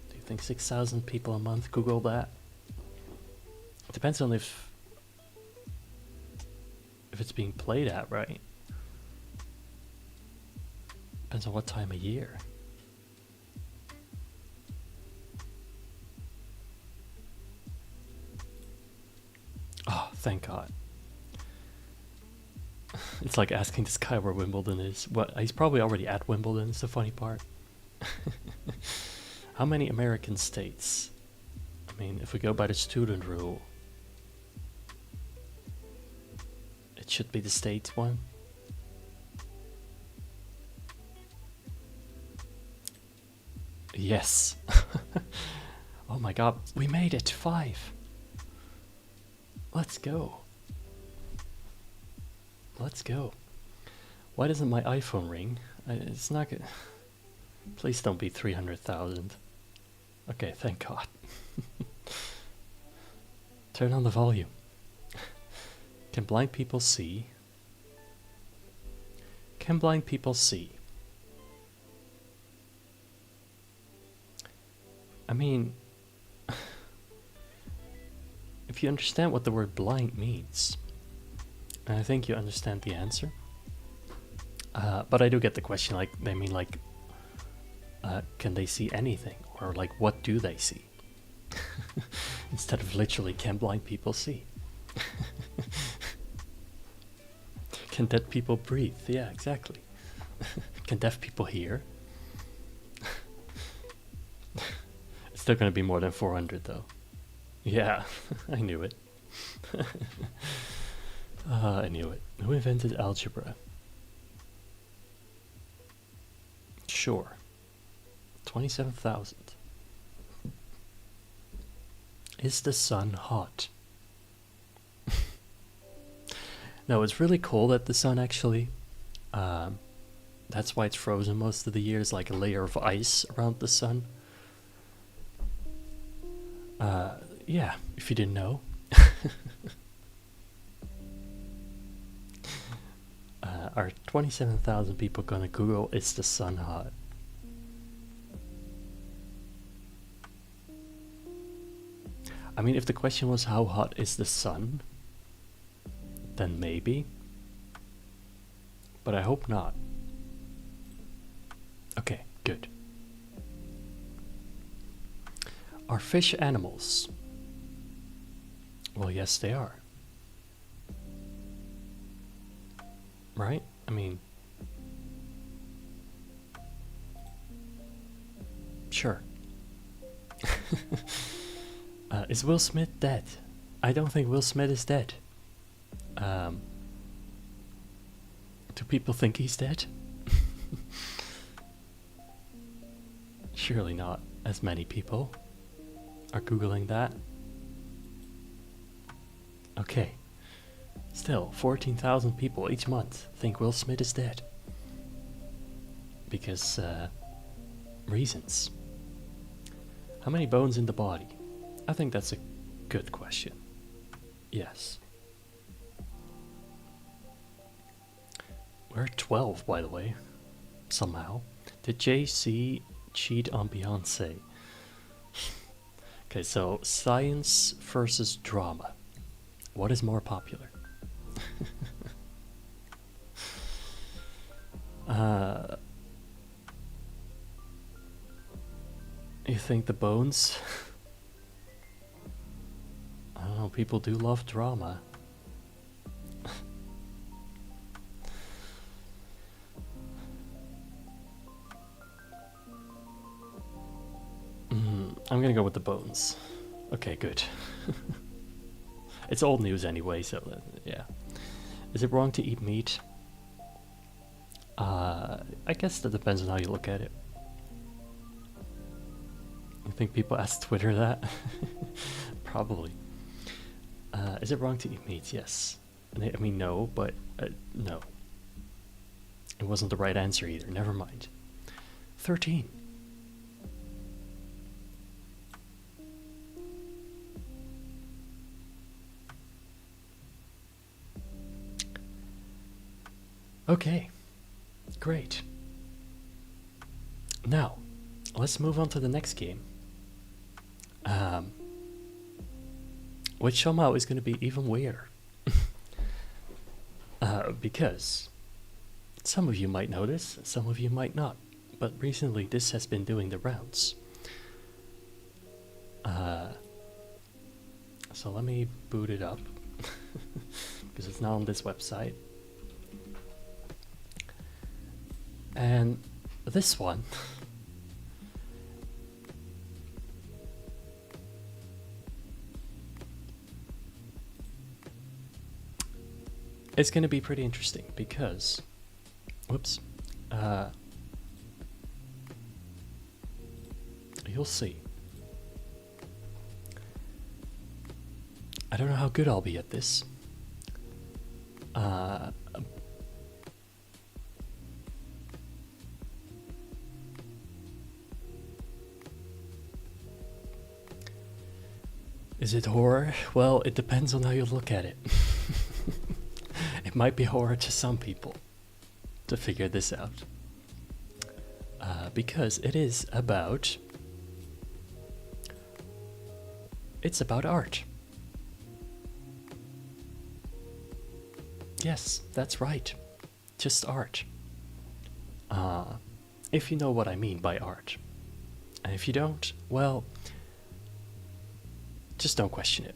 Do you think 6,000 people a month Google that? It depends on if it's being played at, right? Depends on what time of year. Oh, thank God. It's like asking this guy where Wimbledon is. What? He's probably already at Wimbledon, is the funny part. How many American states? I mean, if we go by the student rule, it should be the states one. Yes. Oh my God, we made it. 5. Let's go. Let's go. Why doesn't my iPhone ring? It's not good. Please don't be 300,000. Okay, thank God. Turn on the volume. Can blind people see? Can blind people see? I mean, if you understand what the word blind means, and I think you understand the answer. But I do get the question, like, they mean like, can they see anything? Or like, what do they see? Instead of literally, can blind people see? Can dead people breathe? Yeah, exactly. Can deaf people hear? It's still going to be more than 400 though. Yeah, I knew it. I knew it. Who invented algebra? Sure. 27,000. Is the sun hot? No, it's really cold at the sun actually. That's why it's frozen most of the year. It's like a layer of ice around the sun. Yeah, if you didn't know. Are 27,000 people gonna Google, is the sun hot? I mean, if the question was how hot is the sun, then maybe. But I hope not. Okay, good. Are fish animals? Well, yes, they are. Right? I mean, sure. Is Will Smith dead? I don't think Will Smith is dead. Do people think he's dead? Surely not as many people are Googling that. Okay. Still, 14,000 people each month think Will Smith is dead. Because, reasons. How many bones in the body? I think that's a good question. Yes. We're at 12, by the way. Somehow. Did Jay-Z cheat on Beyonce? Okay, so science versus drama. What is more popular? You think the bones? I don't know, people do love drama. I'm gonna go with the bones. Okay, good. It's old news anyway, so yeah. Is it wrong to eat meat? I guess that depends on how you look at it. I think people ask Twitter that? Probably. Is it wrong to eat meat? Yes. I mean, no, but no. It wasn't the right answer either. Never mind. 13. Okay. Great. Now, let's move on to the next game. Which somehow is going to be even weirder. Because some of you might know this, some of you might not. But recently this has been doing the rounds. So let me boot it up. Because it's not on this website. And this one it's going to be pretty interesting because, whoops, you'll see. I don't know how good I'll be at this. Is it horror? Well, it depends on how you look at it. It might be horror to some people to figure this out. Because it is about... It's about art. Yes, that's right. Just art. If you know what I mean by art. And if you don't, well... Just don't question it.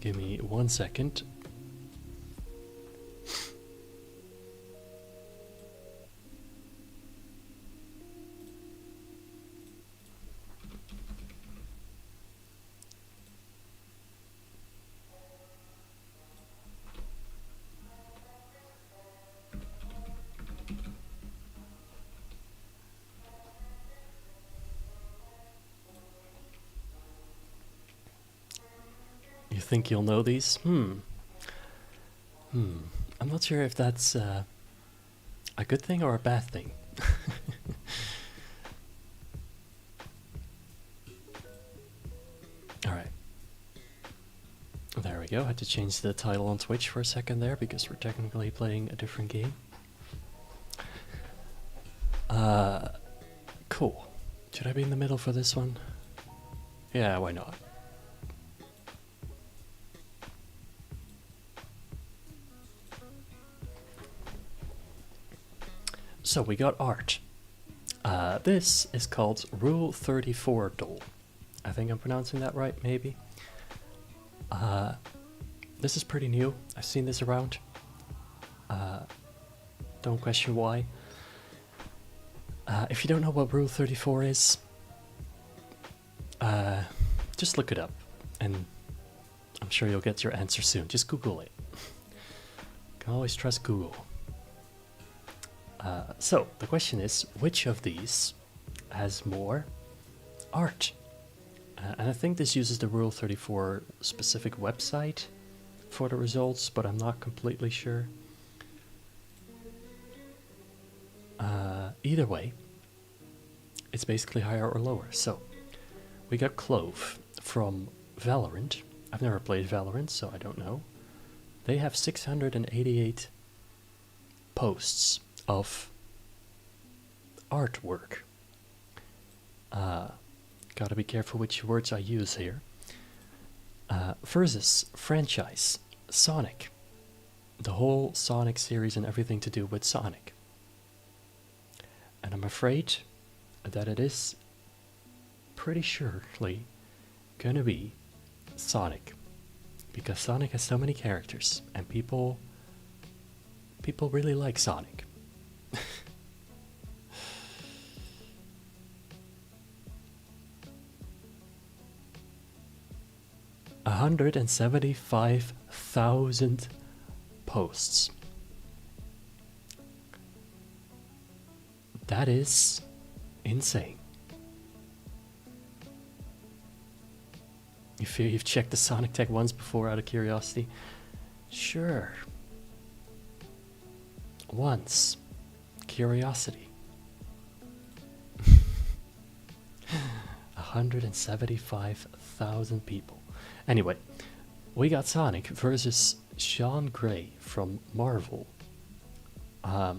Give me 1 second. You think you'll know these? I'm not sure if that's a good thing or a bad thing. Alright. There we go. Had to change the title on Twitch for a second there because we're technically playing a different game. Cool. Should I be in the middle for this one? Yeah, why not? So we got art. This is called Rule 34 doll. I think I'm pronouncing that right, maybe. This is pretty new. I've seen this around. Don't question why. If you don't know what Rule 34 is, just look it up, and I'm sure you'll get your answer soon. Just Google it. You can always trust Google. So, the question is, which of these has more art? And I think this uses the Rule 34 specific website for the results, but I'm not completely sure. Either way, it's basically higher or lower. So, we got Clove from Valorant. I've never played Valorant, so I don't know. They have 688 posts of artwork. Gotta be careful which words I use here. Versus franchise, Sonic. The whole Sonic series and everything to do with Sonic. And I'm afraid that it is pretty surely gonna be Sonic, because Sonic has so many characters, and people really like Sonic. 175,000 posts. That is insane. You've checked the Sonic Tech once before out of curiosity? Sure. Once. Curiosity. 175,000 people. Anyway, we got Sonic versus Sean Gray from Marvel. I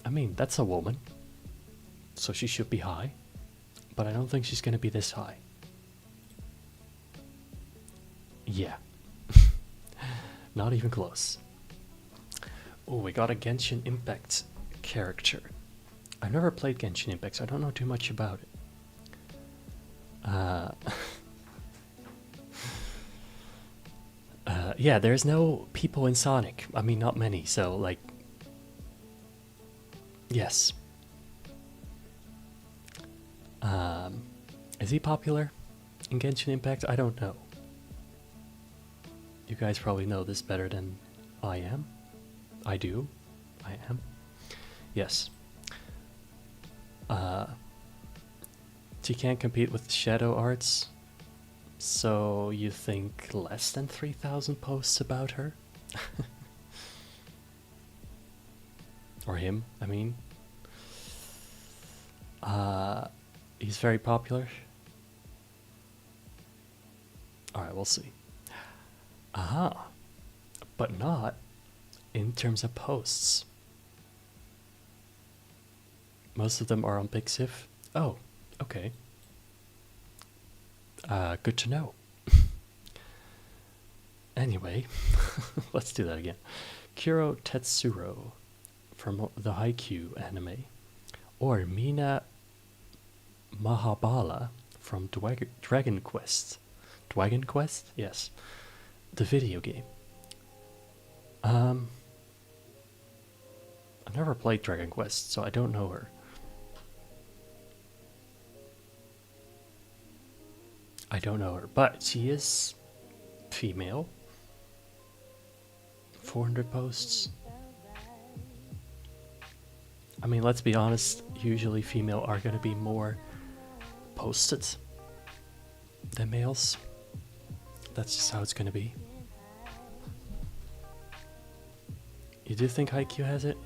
mean, that's a woman, so she should be high, but I don't think she's gonna be this high. Yeah. Not even close. Oh, we got a Genshin Impact character. I've never played Genshin Impact, so I don't know too much about it. Yeah, there's no people in Sonic. I mean, not many, so, like... Yes. Is he popular in Genshin Impact? I don't know. You guys probably know this better than I am. I do. I am. Yes. She can't compete with Shadow Arts. So you think less than 3,000 posts about her? Or him, I mean. He's very popular. Alright, we'll see. Aha. But not in terms of posts. Most of them are on Pixiv. Oh, okay. Good to know. Anyway, let's do that again. Kuro Tetsuro from the Haikyuu anime. Or Mina Mahabala from Dragon Quest. Dragon Quest? Yes. The video game. I never played Dragon Quest, so I don't know her. I don't know her, but she is female. 400 posts. I mean, let's be honest, usually female are going to be more posted than males. That's just how it's going to be. You do think Haikyuu has it?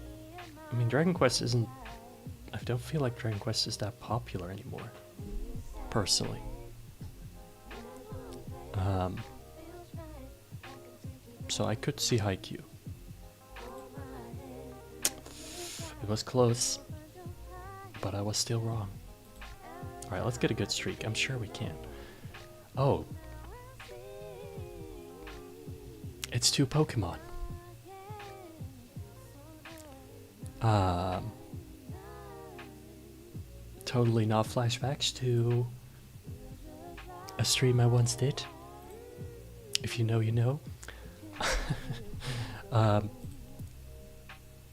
I mean, Dragon Quest isn't... I don't feel like Dragon Quest is that popular anymore, personally. So I could see Haikyuu. It was close, but I was still wrong. Alright, let's get a good streak. I'm sure we can. Oh. It's 2 Pokemon. Totally not flashbacks to a stream I once did. If you know, you know.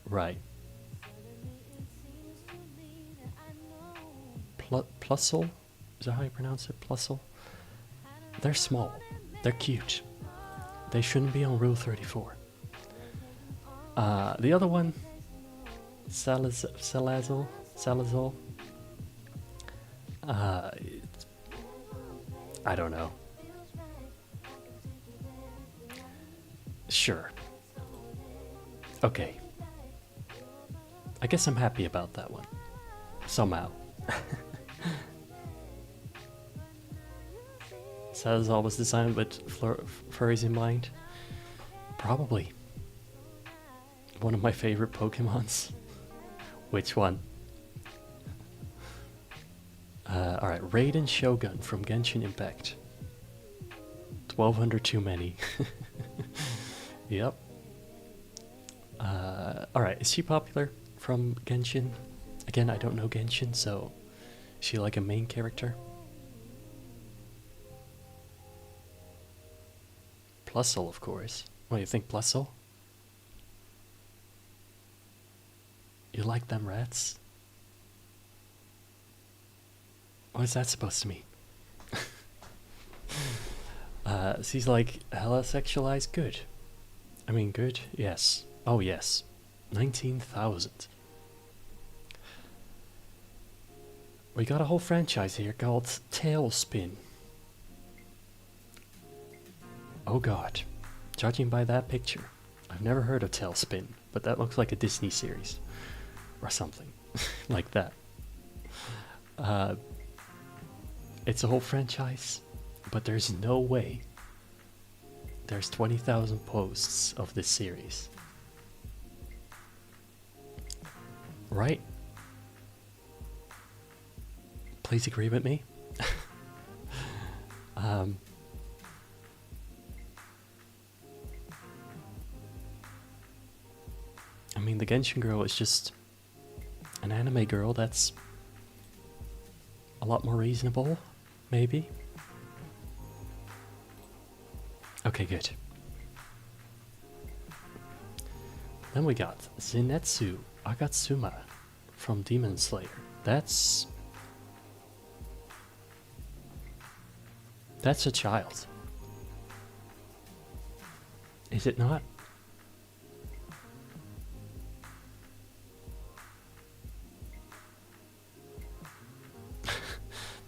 Right. Plusle? Is that how you pronounce it? Plusle? They're small. They're cute. They shouldn't be on Rule 34. The other one, Salazol. I don't know. Sure. Okay. I guess I'm happy about that one. Somehow. Salazar was designed with furries in mind. Probably. One of my favorite Pokemons. Which one? Alright, Raiden Shogun from Genshin Impact. 1,200 too many. Yep. Alright, is she popular from Genshin? Again, I don't know Genshin, so is she like a main character? Plusle, of course. What, you think Plusle? You like them rats? What is that supposed to mean? She's like, hella sexualized? Good. I mean, good? Yes. Oh, yes. 19,000. We got a whole franchise here called Tailspin. Oh god. Judging by that picture, I've never heard of Tailspin, but that looks like a Disney series. Or something. Like that. It's a whole franchise, but there's no way there's 20,000 posts of this series. Right? Please agree with me. I mean, the Genshin girl is just an anime girl that's a lot more reasonable, maybe. Okay, good. Then we got Zenitsu Agatsuma from Demon Slayer. That's a child. Is it not?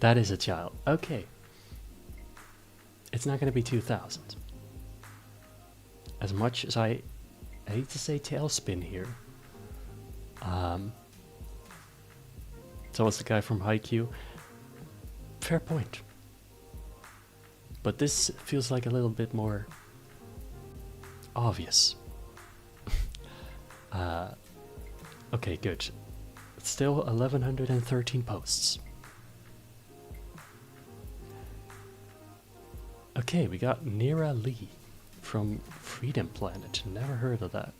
That is a child. Okay. It's not going to be 2,000. As much as I hate to say Tailspin here. So it's the guy from Haikyuu. Fair point. But this feels like a little bit more obvious. Okay, good. Still 1,113 posts. Okay, we got Nira Lee from Freedom Planet. Never heard of that.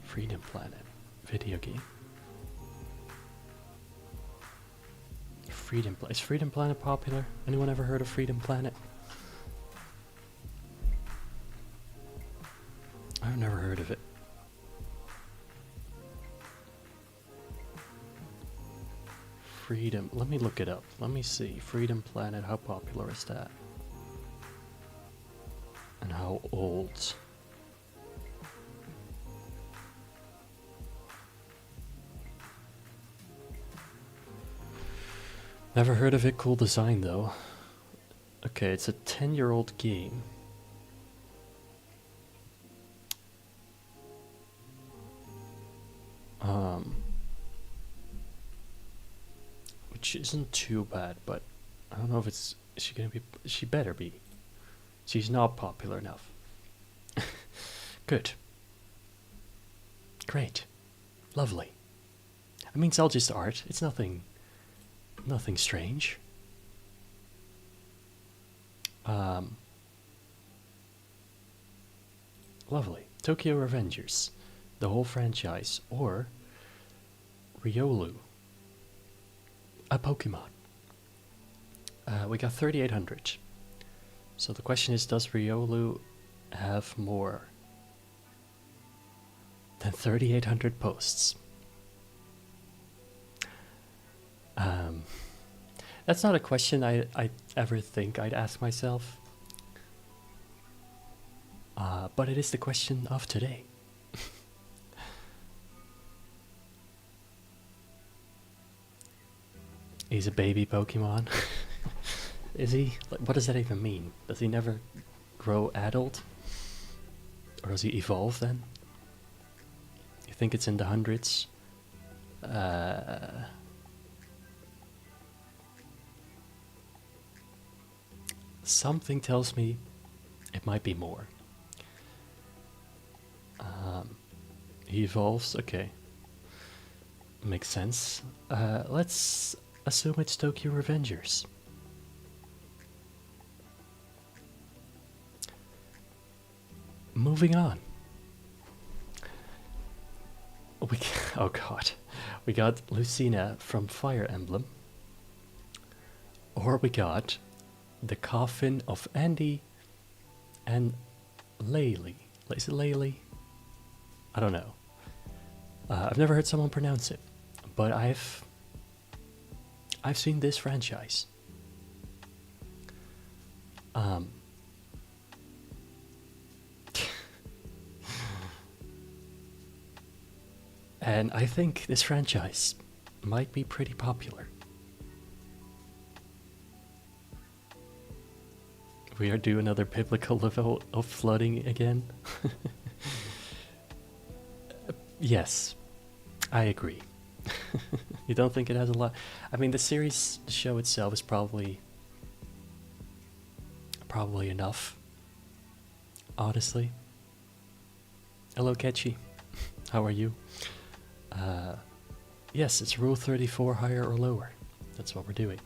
Freedom Planet video game. Is Freedom Planet popular? Anyone ever heard of Freedom Planet? I've never heard of it. Freedom, let me look it up. Let me see. Freedom Planet, how popular is that? And how old? Never heard of it. Cool design though. Okay, it's a 10-year-old game. Which isn't too bad, but I don't know if it's. Is she gonna be? She better be. She's not popular enough. Good. Great. Lovely. I mean, it's all just art. It's nothing strange. Lovely. Tokyo Revengers. The whole franchise. Or Riolu. A Pokemon. We got 3,800. So the question is, does Riolu have more than 3,800 posts? That's not a question I ever think I'd ask myself. But it is the question of today. He's a baby Pokemon. Is he? Like, what does that even mean? Does he never grow adult? Or does he evolve then? You think it's in the hundreds? Something tells me it might be more. He evolves, okay. Makes sense. Let's assume it's Tokyo Revengers. Moving on. Oh god. We got Lucina from Fire Emblem. Or we got the Coffin of Andy and Laylee. Is it Laylee? I don't know. I've never heard someone pronounce it, but I've seen this franchise. And I think this franchise might be pretty popular. We are doing another biblical level of flooding again. Yes, I agree. You don't think it has a lot? I mean, the series, the show itself is probably enough. Honestly. Hello, Ketchy. How are you? Yes, it's Rule 34, higher or lower. That's what we're doing.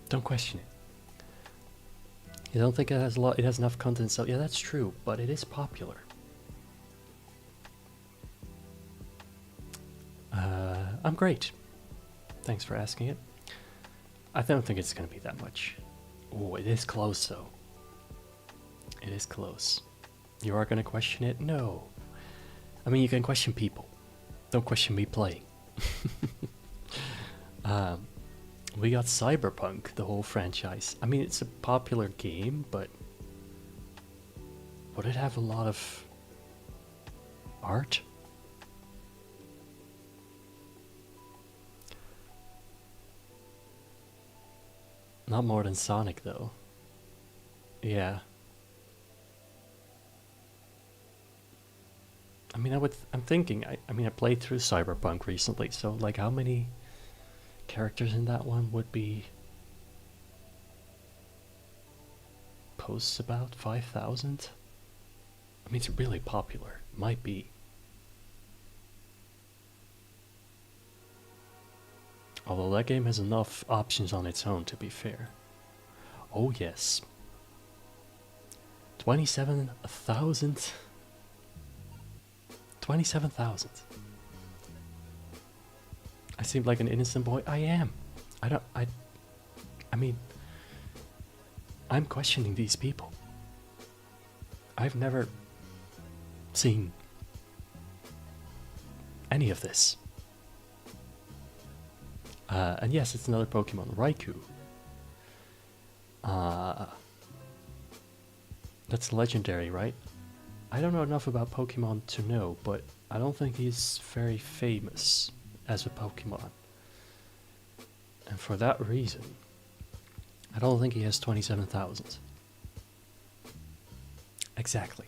Don't question it. You don't think it has a lot? It has enough content, so yeah, that's true. But it is popular. I'm great. Thanks for asking it. I don't think it's gonna be that much. Oh, it is close though. It is close. You are gonna question it? No. I mean, you can question people. Don't question me playing. We got Cyberpunk, the whole franchise. I mean, it's a popular game, but would it have a lot of art? Not more than Sonic, though. Yeah. I mean, I'm thinking, I mean, I played through Cyberpunk recently, so, like, how many characters in that one would be posts about 5,000? I mean, it's really popular. Might be. Although that game has enough options on its own, to be fair. Oh, yes. 27,000. 27,000. I seem like an innocent boy. I am. I mean, I'm questioning these people. I've never seen any of this. And yes, it's another Pokemon, Raikou. That's legendary, right? I don't know enough about Pokemon to know, but I don't think he's very famous as a Pokemon. And for that reason, I don't think he has 27,000. Exactly.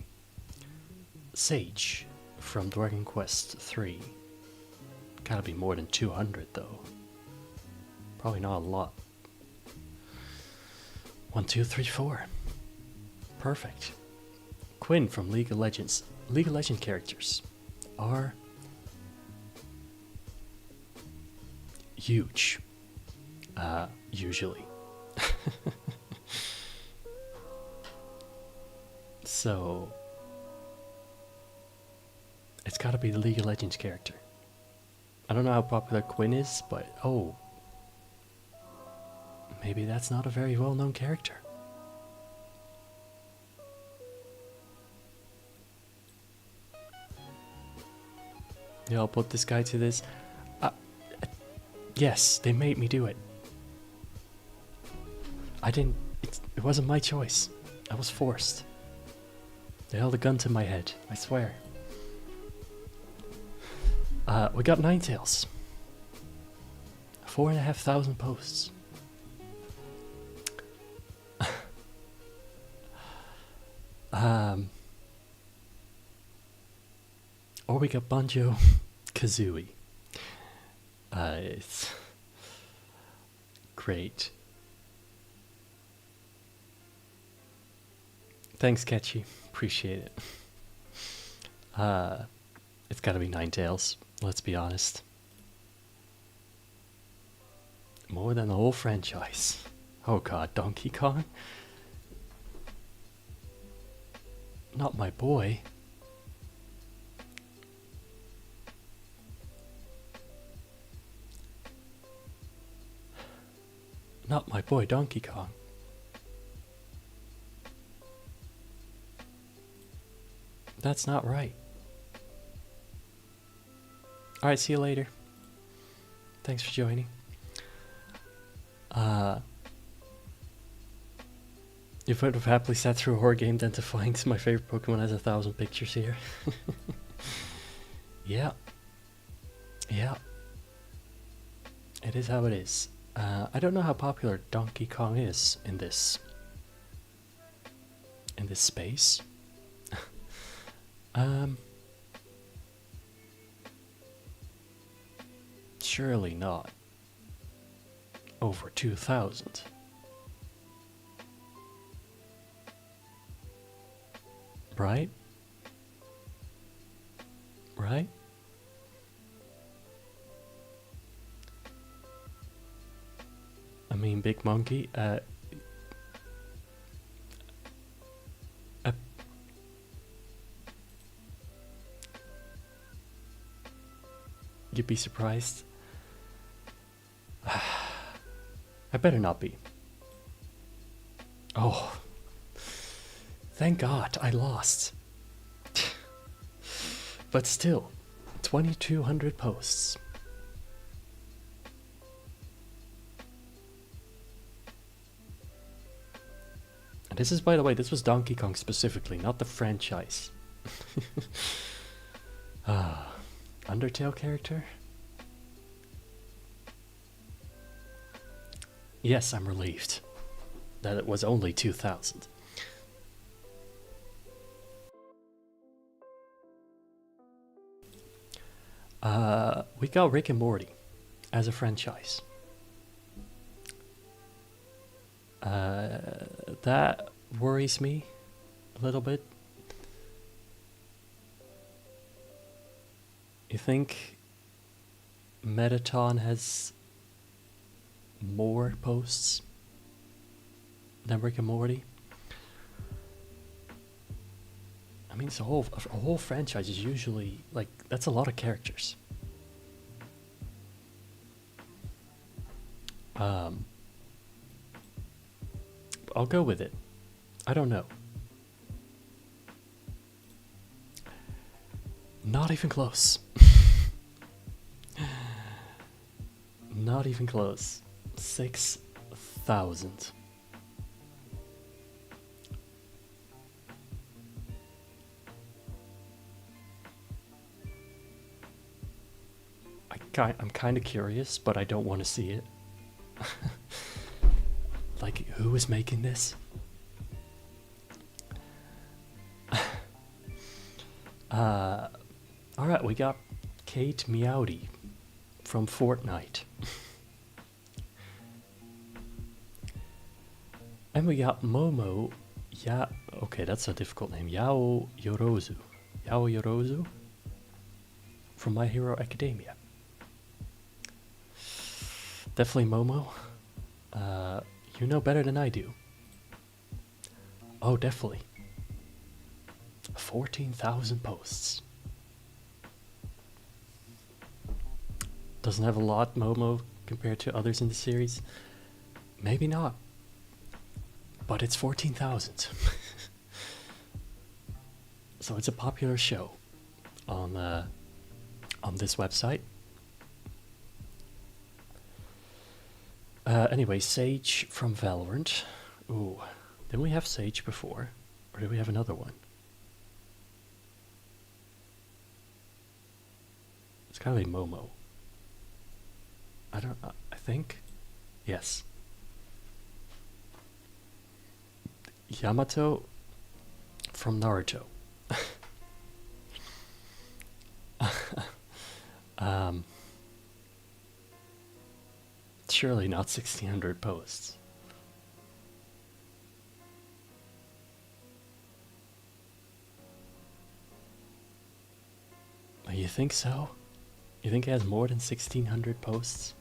Sage from Dragon Quest 3. Gotta be more than 200 though. Probably not a lot. 1, 2, 3, 4. Perfect. Quinn from League of Legends. League of Legends characters are huge. Usually. So it's gotta be the League of Legends character. I don't know how popular Quinn is, but oh, maybe that's not a very well-known character. Yeah, I'll put this guy to this. Yes, they made me do it. I didn't. It wasn't my choice. I was forced. They held a gun to my head, I swear. We got Ninetales. 4,500 posts. Or we got Banjo Kazooie. It's great. Thanks, Ketchy. Appreciate it. It's gotta be Ninetales, let's be honest. More than the whole franchise. Oh god, Donkey Kong? Not my boy. Not my boy, Donkey Kong. That's not right. Alright, see you later. Thanks for joining. You would have happily sat through a horror game than to find my favorite Pokemon has 1,000 pictures here. Yeah. Yeah. It is how it is. I don't know how popular Donkey Kong is in this space. Surely not over 2,000. Right? Right? I mean, Big Monkey, you'd be surprised. I better not be. Oh, thank God I lost. But still, 2,200 posts. And this is, by the way, this was Donkey Kong specifically, not the franchise. Undertale character? Yes, I'm relieved that it was only 2,000. We got Rick and Morty as a franchise. That worries me a little bit. You think Metaton has more posts than Rick and Morty? I mean, it's a whole franchise is usually, like, that's a lot of characters. I'll go with it. I don't know. Not even close. Not even close. 6,000. I'm kind of curious, but I don't want to see it. Like, who is making this? Alright, we got Kate Meowdy from Fortnite. And we got Momo. Yeah, okay, that's a difficult name. Yao Yorozu. Yao Yorozu from My Hero Academia. Definitely Momo. You know better than I do. Oh, definitely. 14,000 posts. Doesn't have a lot, Momo, compared to others in the series. Maybe not. But it's 14,000. So it's a popular show on this website. Anyway, Sage from Valorant. Ooh, didn't we have Sage before? Or did we have another one? It's gotta be Momo. I think? Yes. Yamato from Naruto. Surely not 1,600 posts. You think so? You think he has more than 1,600 posts?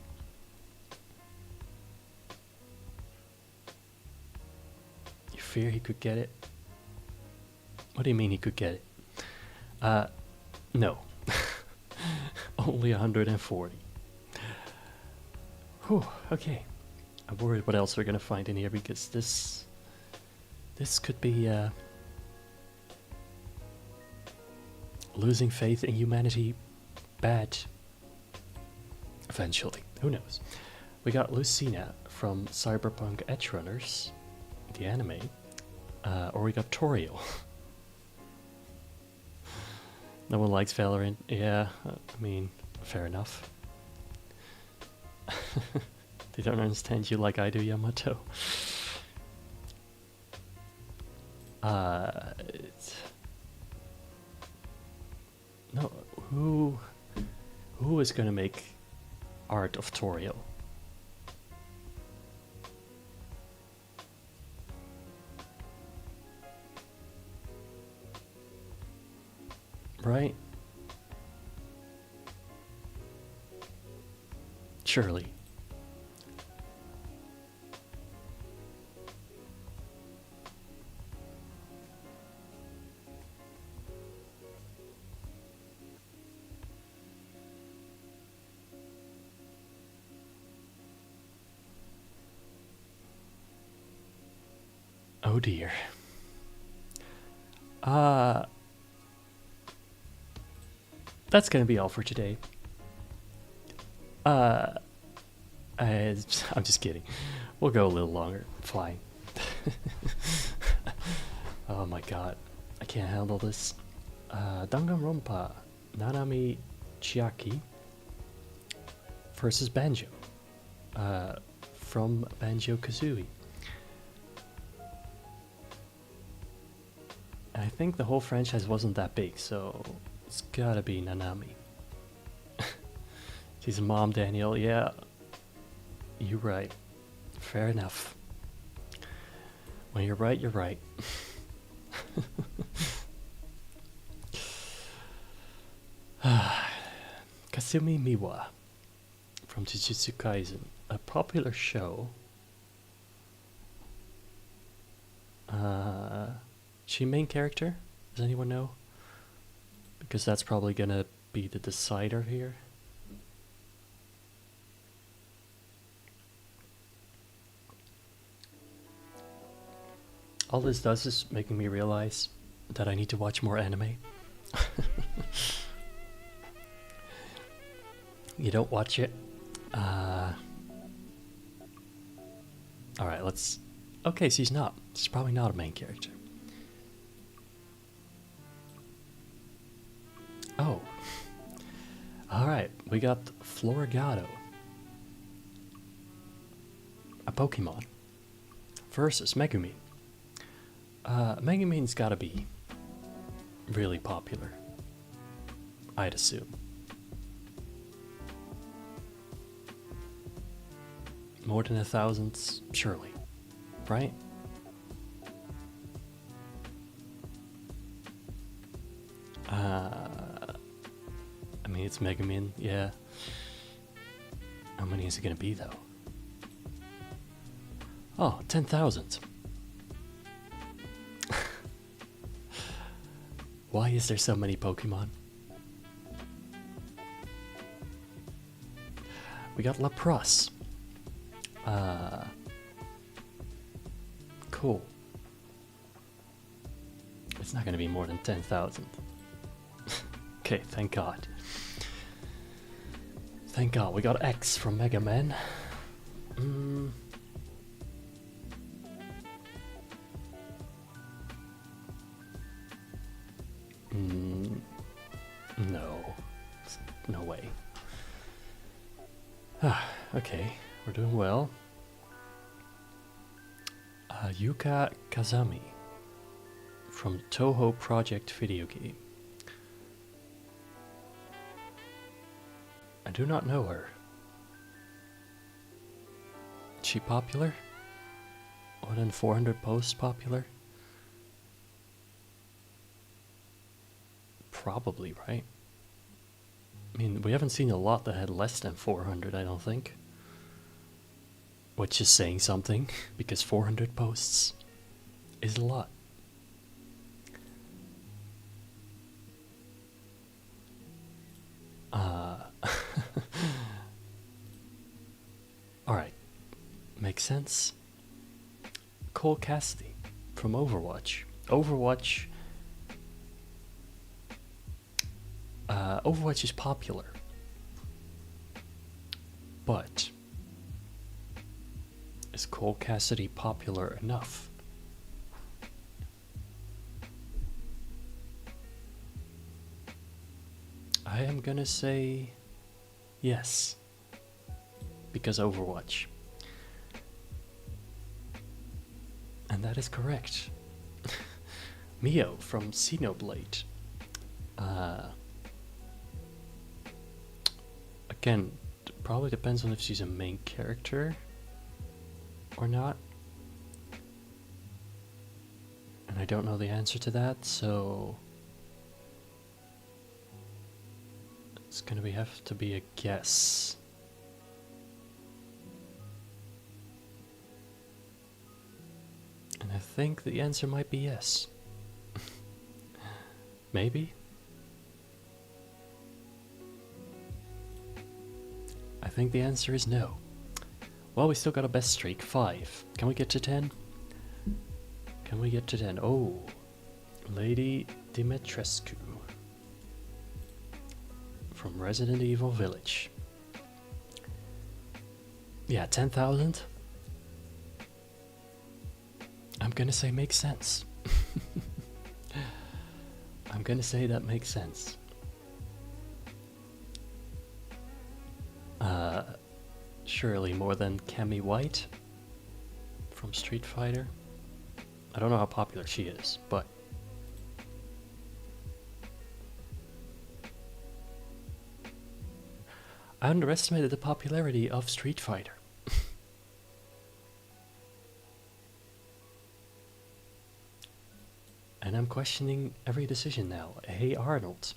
You fear he could get it? What do you mean he could get it? No. Only 140. Whew, okay. I'm worried what else we're gonna find in here, because this could be losing faith in humanity bad eventually. Who knows? We got Lucina from Cyberpunk Edge Runners, the anime, or we got Toriel. No one likes Valorant. Yeah, I mean, fair enough. They don't understand you like I do, Yamato. No, who is gonna make art of Toriel? Right? Surely. Oh dear. That's gonna be all for today. I'm just kidding. We'll go a little longer. Fine. Oh my god. I can't handle this. Danganronpa Nanami Chiaki versus Banjo. From Banjo-Kazooie. I think the whole franchise wasn't that big, so it's gotta be Nanami. She's a mom, Daniel. Yeah, you're right. Fair enough. When you're right, you're right. Kasumi Miwa from Jujutsu Kaisen, a popular show. She main character? Does anyone know? Because that's probably gonna be the decider here. All this does is making me realize that I need to watch more anime. You don't watch it? Alright, let's... Okay, so he's not. He's probably not a main character. Oh. Alright, we got Florigado. A Pokemon. Versus Megumin. Megumin's gotta be really popular, I'd assume. More than 1,000, surely, right? I mean, it's Megumin, yeah. How many is it gonna be, though? Oh, 10,000. Why is there so many Pokemon? We got Lapras. Cool. It's not gonna be more than 10,000. Okay, thank God. Thank God, we got X from Mega Man. No. No way. Okay, we're doing well. Yuka Kazami from Toho Project video game. I do not know her. Is she popular? More than 400 posts popular? Probably, right? I mean, we haven't seen a lot that had less than 400, I don't think. Which is saying something, because 400 posts is a lot. Alright, makes sense. Cole Cassidy from Overwatch. Overwatch Overwatch is popular, but is Cole Cassidy popular enough? I am gonna say yes, because Overwatch. And that is correct. Mio from Xenoblade. Again, probably depends on if she's a main character or not. And I don't know the answer to that, so it's gonna have to be a guess. And I think the answer might be yes. Maybe? I think the answer is no. Well, we still got a best streak, 5. Can we get to 10? Can we get to 10? Oh, Lady Dimitrescu from Resident Evil Village. Yeah, 10,000. I'm gonna say makes sense. I'm gonna say that makes sense. Surely more than Cammy White from Street Fighter. I don't know how popular she is, but I underestimated the popularity of Street Fighter. And I'm questioning every decision now. Hey Arnold.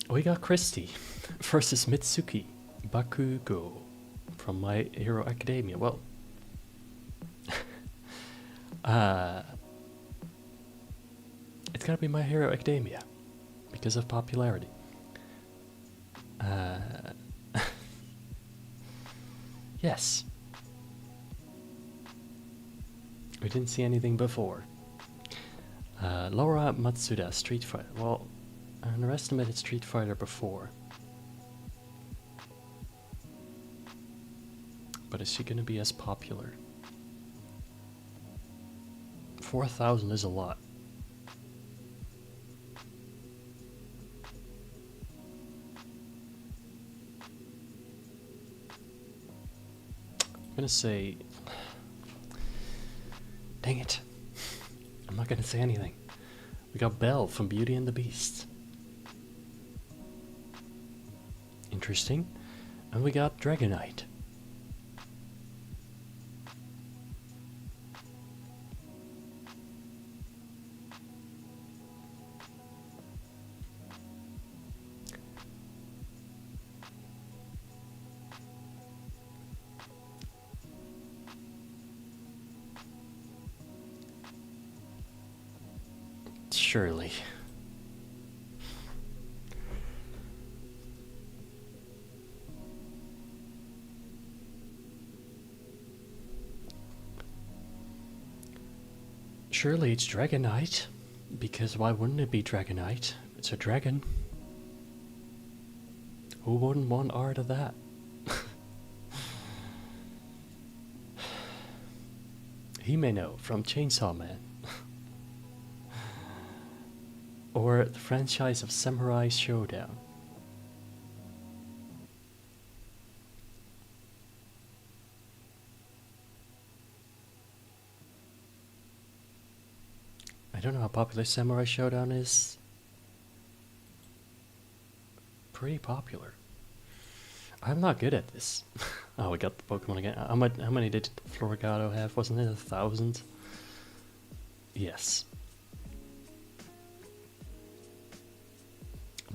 We got Christy versus Mitsuki Bakugo from My Hero Academia. Well, it's gotta be My Hero Academia because of popularity. Yes. We didn't see anything before. Laura Matsuda, Street Fighter. Well, I underestimated Street Fighter before. But is she gonna be as popular? 4,000 is a lot. I'm gonna say... Dang it. I'm not gonna say anything. We got Belle from Beauty and the Beast. Interesting. And we got Dragonite. Surely. Surely it's Dragonite, because why wouldn't it be Dragonite? It's a dragon. Who wouldn't want art of that? Himeno from Chainsaw Man. Or the franchise of Samurai Showdown. I don't know how popular Samurai Showdown is. Pretty popular. I'm not good at this. Oh, we got the Pokemon again. How many did Florigato have? Wasn't it 1,000? Yes.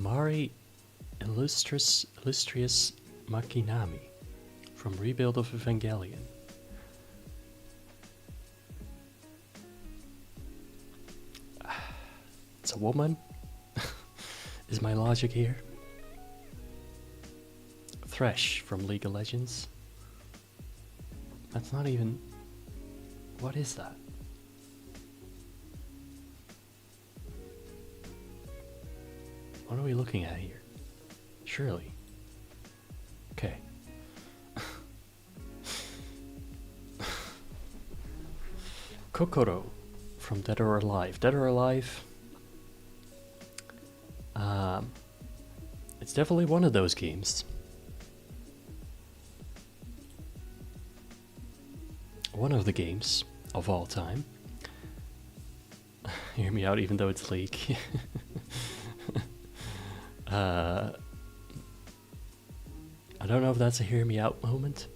Mari Illustrious Machinami from Rebuild of Evangelion. It's a woman? Is my logic here? Thresh from League of Legends. That's not even... What is that? What are we looking at here? Surely. Okay. Kokoro from Dead or Alive. Dead or Alive. It's definitely one of those games. One of the games of all time. Hear me out, even though it's League. I don't know if that's a hear me out moment.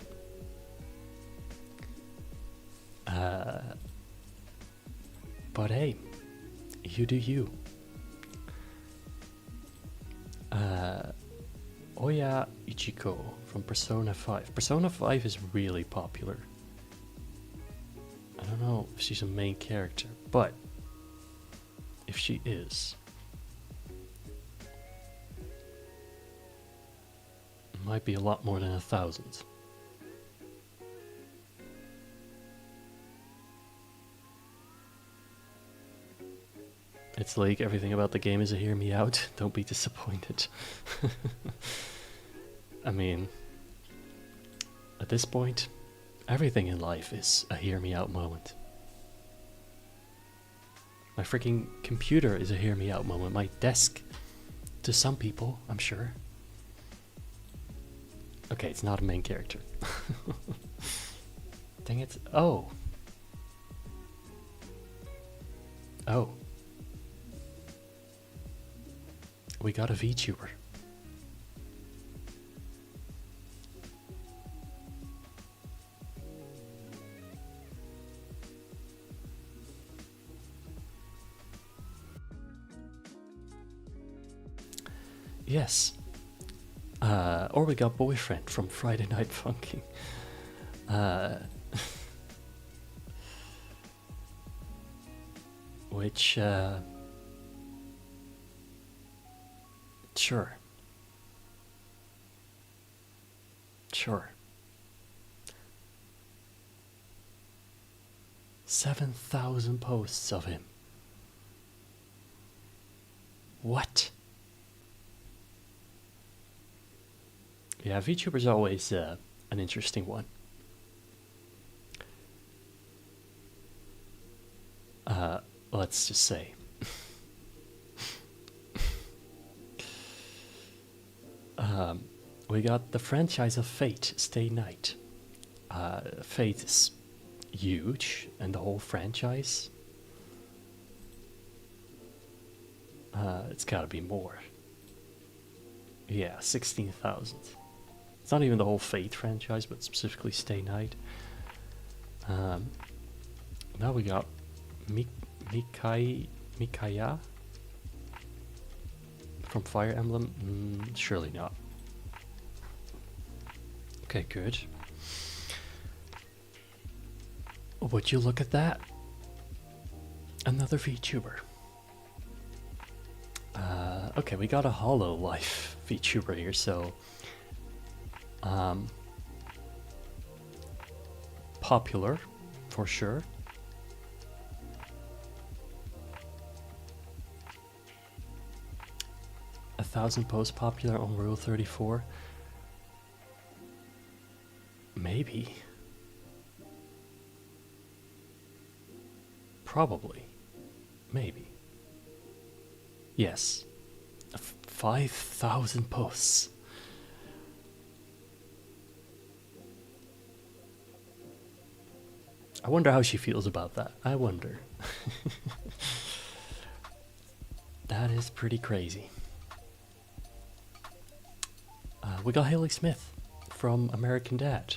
But hey, you do you. Oya Ichiko from Persona 5. Persona 5 is really popular. I don't know if she's a main character, but if she is, it might be a lot more than 1,000. It's like everything about the game is a hear me out. Don't be disappointed. I mean, at this point, everything in life is a hear me out moment. My freaking computer is a hear me out moment. My desk, to some people, I'm sure. Okay, it's not a main character. Dang it. Oh. Oh. We got a VTuber. Yes. Or we got Boyfriend from Friday Night Funkin'. Which, sure. Sure. 7,000 posts of him. What? Yeah, VTuber's always an interesting one. Let's just say. We got the franchise of Fate, Stay Night. Fate is huge, and the whole franchise. It's gotta be more. Yeah, 16,000. It's not even the whole Fate franchise, but specifically Stay Night. Now we got Mikaya from Fire Emblem. Surely not. Okay, good. Would you look at that? Another VTuber. Okay, we got a Hololive VTuber here, so popular for sure. A 1,000 posts popular on Rule 34. Maybe. Probably. Maybe. Yes. 5,000 posts. I wonder how she feels about that. I wonder. That is pretty crazy. We got Haley Smith from American Dad,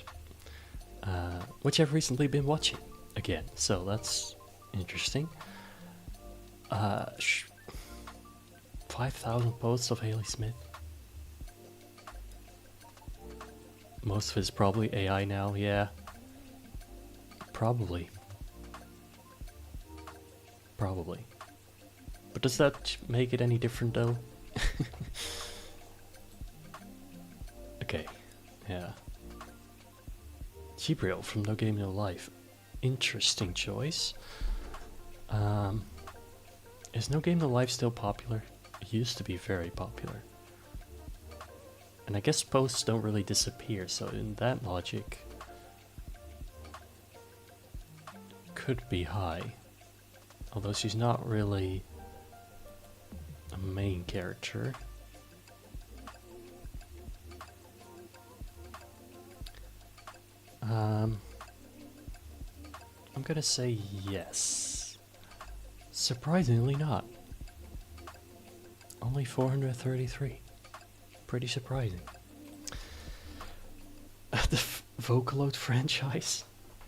which I've recently been watching again, so that's interesting. 5,000 posts of Haley Smith. Most of it's probably AI now, yeah. Probably. Probably. But does that make it any different though? Okay, yeah. Gabriel from No Game No Life. Interesting choice. Is No Game No Life still popular? It used to be very popular. And I guess posts don't really disappear, so in that logic, could be high. Although she's not really a main character. I'm gonna say yes. Surprisingly not. Only 433. Pretty surprising. The Vocaloid franchise,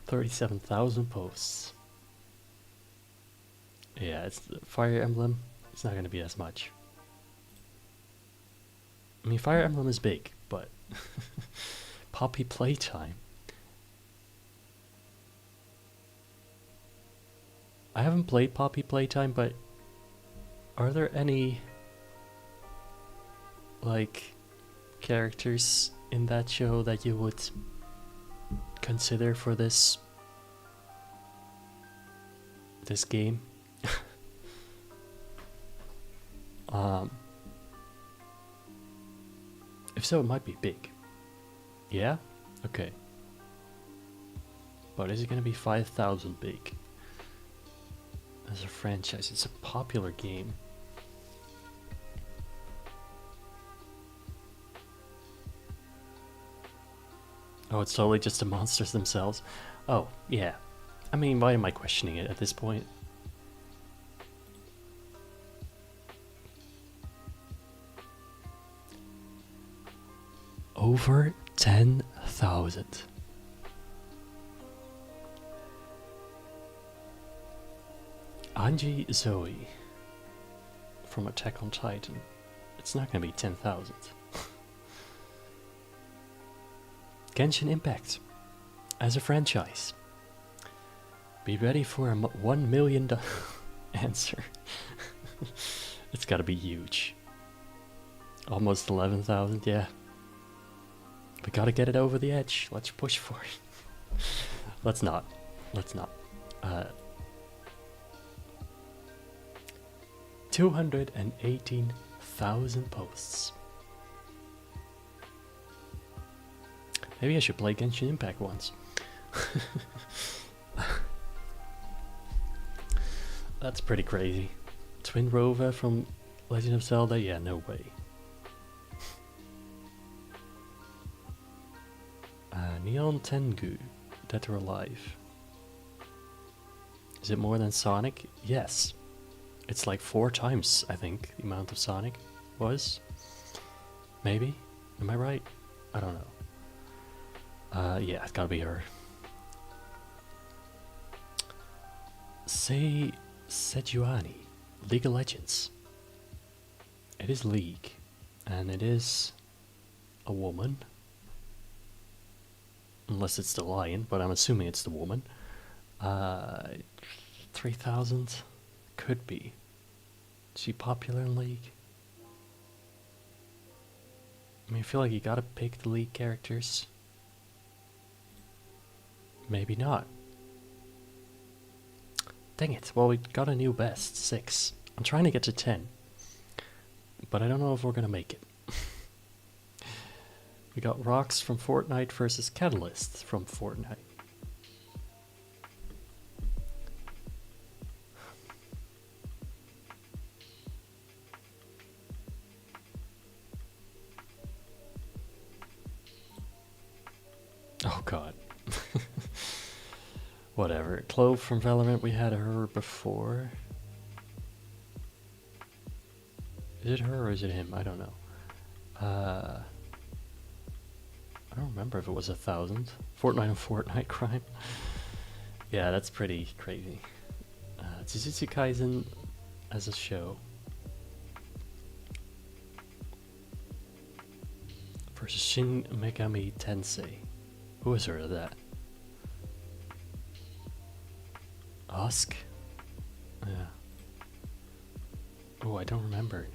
37,000 posts. Yeah, it's the Fire Emblem. It's not gonna be as much. I mean, Fire Emblem is big, but Poppy Playtime. I haven't played Poppy Playtime, but are there any like characters in that show that you would consider for this game? If so, it might be big. Yeah? Okay. But is it gonna be 5,000 big? As a franchise, it's a popular game. Oh, it's totally just the monsters themselves. Oh, yeah. I mean, why am I questioning it at this point? Over 10,000. Anji Zoe from Attack on Titan. It's not gonna be 10,000. Genshin Impact as a franchise. Be ready for a $1 million answer. It's gotta be huge. Almost 11,000, yeah. We gotta get it over the edge. Let's push for it. Let's not. 218,000 posts. Maybe I should play Genshin Impact once. That's pretty crazy. Twin Rover from Legend of Zelda? Yeah, no way. Neon Tengu, Dead or Alive. Is it more than Sonic? Yes. It's like 4 times, I think, the amount of Sonic was. Maybe? Am I right? I don't know. Yeah, it's gotta be her. Sei Sejuani, League of Legends. It is League, and it is a woman. Unless it's the lion, but I'm assuming it's the woman. 3,000 could be. Is she popular in League? I mean, I feel like you gotta pick the League characters. Maybe not. Dang it, well, we got a new best, 6. I'm trying to get to 10. But I don't know if we're gonna make it. We got Rocks from Fortnite versus Catalyst from Fortnite. Oh god. Whatever. Clove from Valorant, we had her before. Is it her or is it him? I don't know. I don't remember if it was 1,000. Fortnite and Fortnite crime. Yeah, that's pretty crazy. Jujutsu Kaisen as a show. versus Shin Megami Tensei. Who has heard of that? Usk? Yeah. Oh, I don't remember.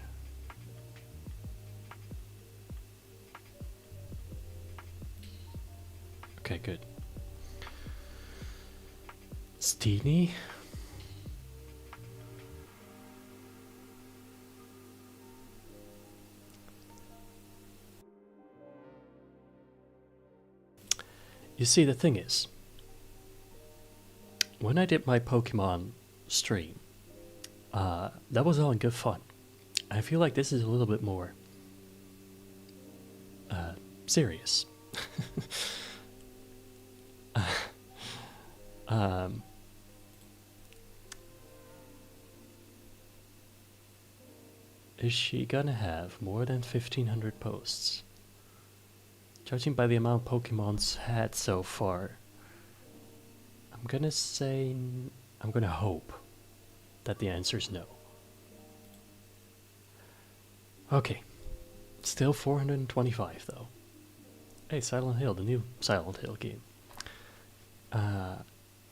Okay, good. Steenie? You see, the thing is, when I did my Pokemon stream, that was all in good fun. I feel like this is a little bit more serious. Is she gonna have more than 1,500 posts? Judging by the amount Pokemon's had so far, I'm gonna say, I'm gonna hope that the answer is no. Okay, still 425 though. Hey, Silent Hill, the new Silent Hill game.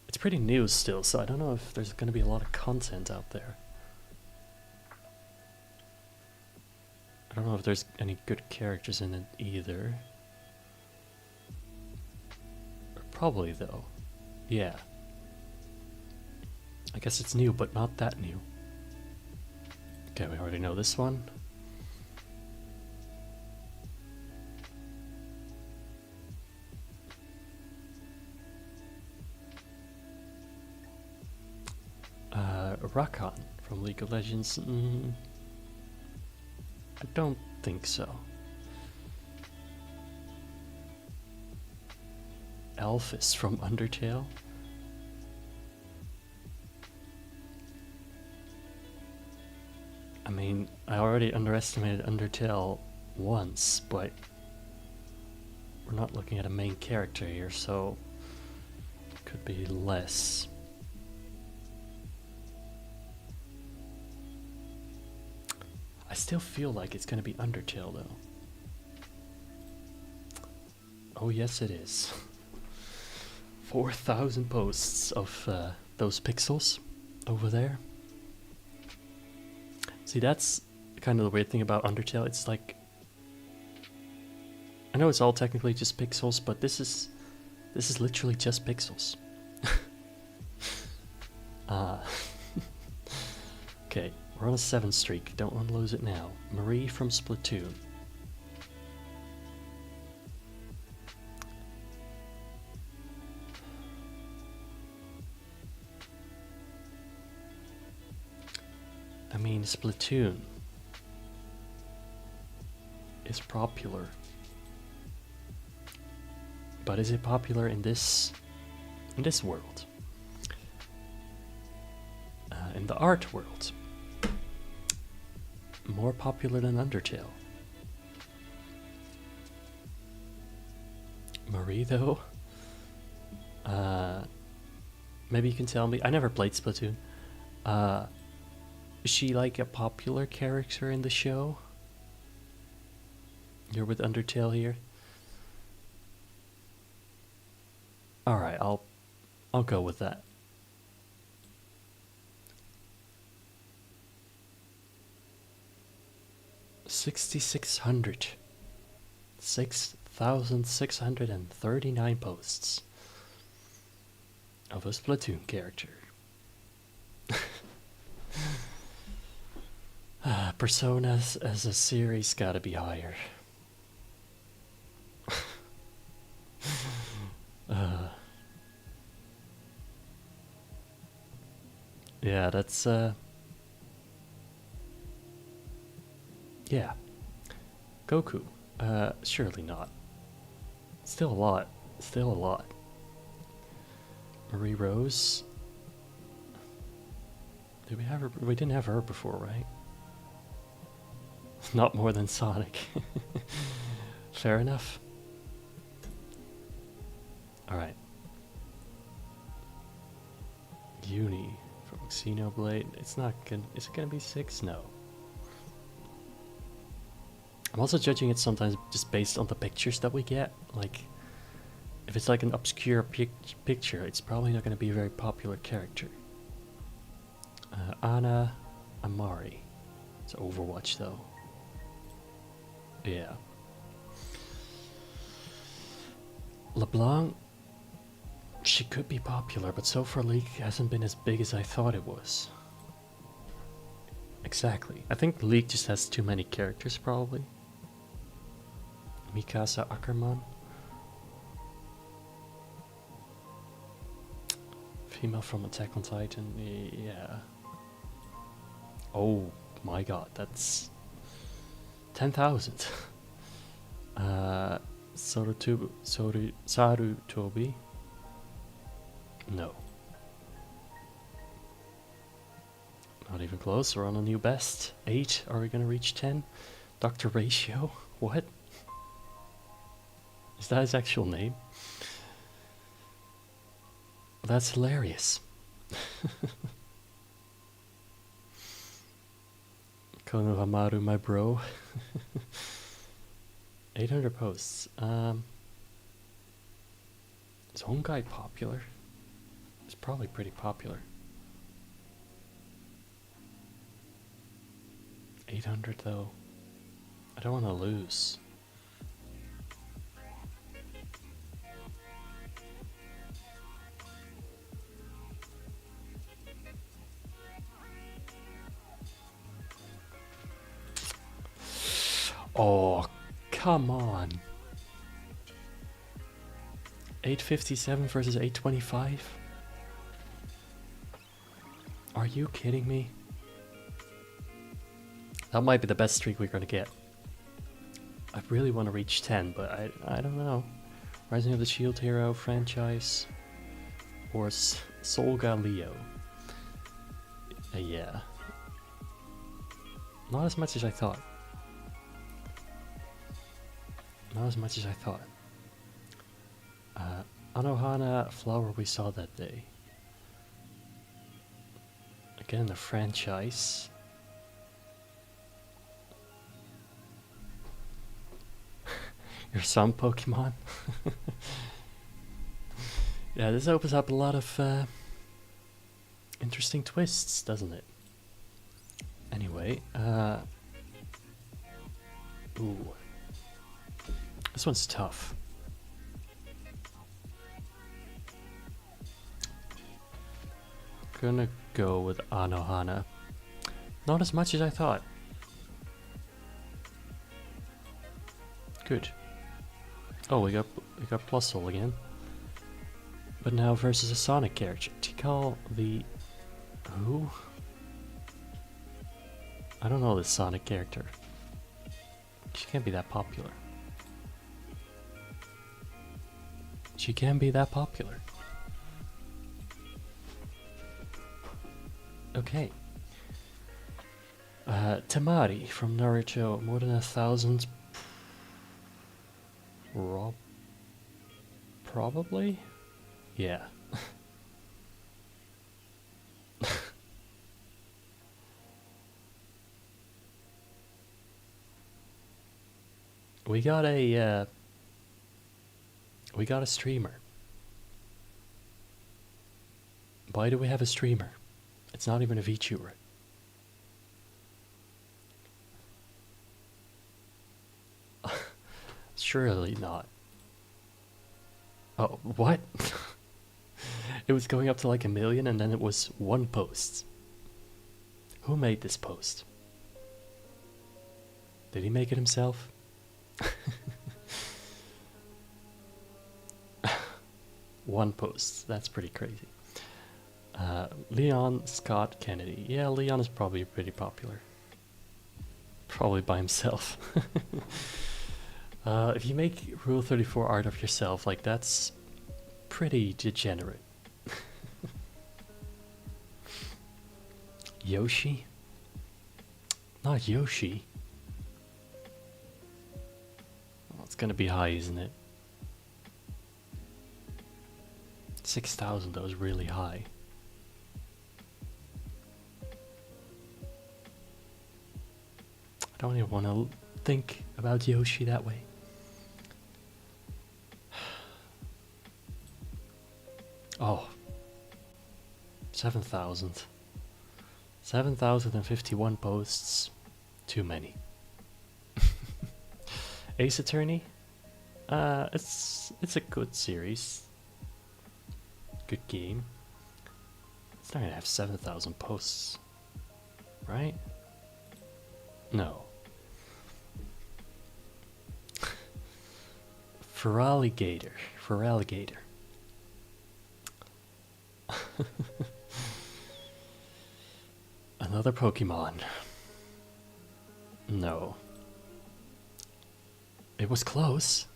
It's pretty new still, so I don't know if there's gonna be a lot of content out there. I don't know if there's any good characters in it either. Probably though. Yeah. I guess it's new, but not that new. Okay, we already know this one. Rakan from League of Legends. I don't think so. Elphys from Undertale. I mean, I already underestimated Undertale once, but we're not looking at a main character here, so it could be less. I still feel like it's gonna be Undertale though. Oh yes it is. 4,000 posts of those pixels over there. See, that's kind of the weird thing about Undertale. It's like, I know it's all technically just pixels, but this is literally just pixels. Okay, we're on a 7 streak. Don't want to lose it now. Marie from Splatoon. I mean, Splatoon is popular, but is it popular in this world? In the art world, more popular than Undertale. Marie, though, maybe you can tell me. I never played Splatoon. Is she like a popular character in the show? You're with Undertale here. All right, I'll go with that. $6,600. 6,639 posts of a Splatoon character. Personas as a series gotta be higher. Yeah, that's yeah. Goku. Surely not. Still a lot. Still a lot. Marie Rose. Did we have her? We didn't have her before, right? Not more than Sonic. Fair enough. Alright. Uni from Xenoblade. It's not gonna. Is it gonna be 6? No. I'm also judging it sometimes just based on the pictures that we get. Like, if it's like an obscure picture, it's probably not going to be a very popular character. Ana Amari. It's Overwatch though. Yeah. LeBlanc, she could be popular, but so far League hasn't been as big as I thought it was. Exactly. I think League just has too many characters, probably. Mikasa Ackerman. Female from Attack on Titan, yeah. Oh my god, that's 10,000. Sarutobi? No. Not even close, we're on a new best. 8, are we gonna reach 10? Dr. Ratio? What? Is that his actual name? That's hilarious. Konohamaru, my bro. 800 posts. Is Honkai popular? It's probably pretty popular. 800 though. I don't want to lose. Oh, come on. 857 versus 825? Are you kidding me? That might be the best streak we're gonna get. I really want to reach 10, but I don't know. Rising of the Shield Hero franchise or Solga Leo. Yeah. Not as much as I thought. Not as much as I thought. Anohana Flower we saw that day. Again, the franchise. Your some Pokemon. Yeah, this opens up a lot of interesting twists, doesn't it? Anyway, ooh. This one's tough. Gonna go with Anohana. Not as much as I thought. Good. Oh, we got Plus Soul again. But now versus a Sonic character. Tikal the... Who? I don't know this Sonic character. She can't be that popular. She can be that popular. Okay. Tamari from Naruto. More than 1,000. Probably? Yeah. We got a streamer. Why do we have a streamer? It's not even a VTuber. Surely not. Oh, what? It was going up to like 1 million and then it was one post. Who made this post? Did he make it himself? One post. That's pretty crazy. Leon Scott Kennedy. Yeah, Leon is probably pretty popular. Probably by himself. If you make Rule 34 art of yourself, like that's pretty degenerate. Yoshi? Not Yoshi. Well, it's gonna be high, isn't it? 6,000 though is really high. I don't even want to think about Yoshi that way. Oh, 7,000. 7,051 posts. Too many. Ace Attorney? It's a good series. Good game. It's not gonna have 7,000 posts. Right? No. Feraligator. Feraligator. Another Pokemon. No. It was close.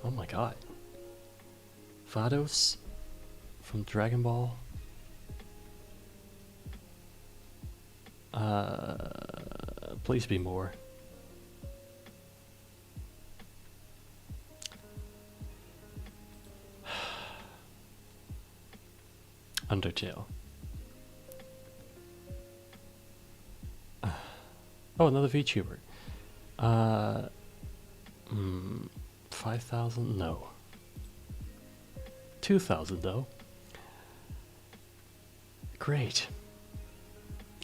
Oh my god. Vados from Dragon Ball. Please be more. Undertale. Oh, another VTuber. 5,000? No. 2,000 though. Great.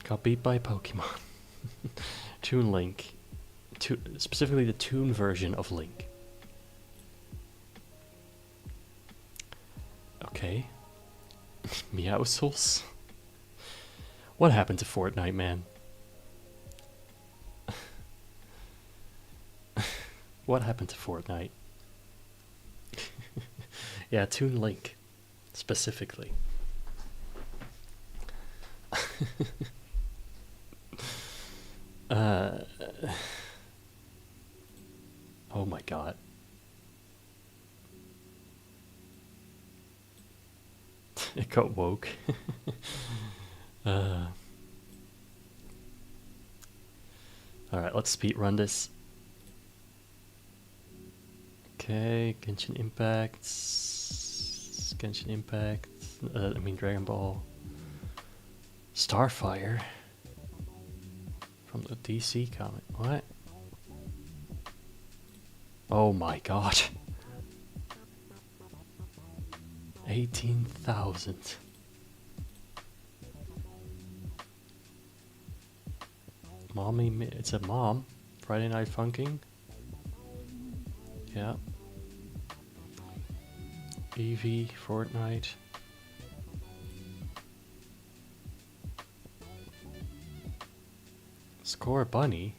Got beat by Pokemon. Toon Link. Specifically the Toon version of Link. Okay. Meowscles? What happened to Fortnite, man? What happened to Fortnite? Yeah, Toon Link. Specifically. Oh my god. It got woke. Alright, let's speedrun this. Okay, Genshin Impact. Genshin Impact. I mean Dragon Ball. Starfire. From the DC comic. What? Oh my god. 18,000. Mommy, it's a mom. Friday Night Funking. Yeah. Eevee, Fortnite. Score Bunny.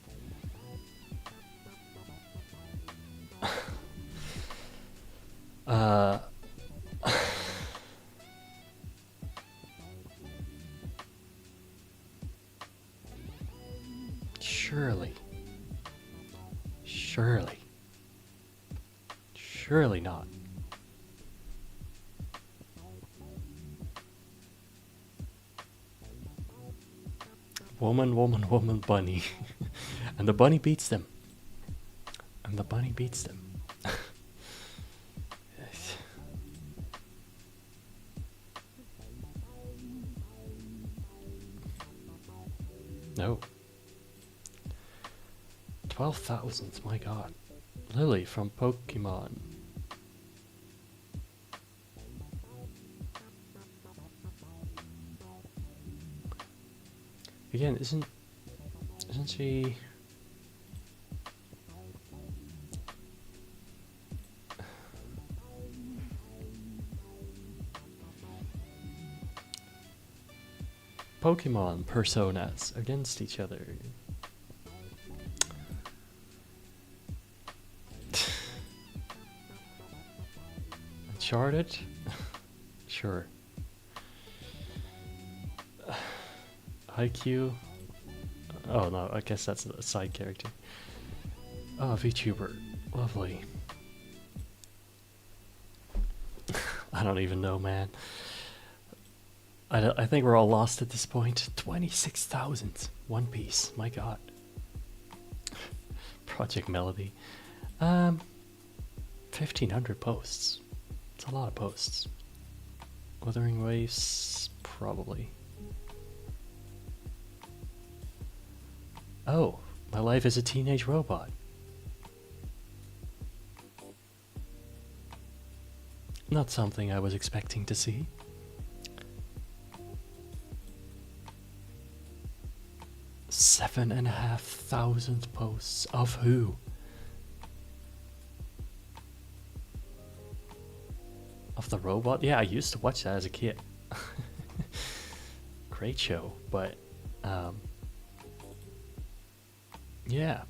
Surely not. Woman, woman, woman, bunny. And the bunny beats them. And the bunny beats them. Yes. No. 12,000, my god. Lily from Pokemon. Again, isn't she Pokemon personas against each other? Uncharted? Sure. IQ. Oh no, I guess that's a side character. Oh, VTuber. Lovely. I don't even know, man. I think we're all lost at this point. 26,000. One Piece. My god. Project Melody. 1,500 posts. It's a lot of posts. Wuthering Waves. Probably. Oh, My life is a teenage robot. Not something I was expecting to see. Seven and a half thousand posts of who? Of the robot? Yeah, I used to watch that as a kid. Great show, but yeah.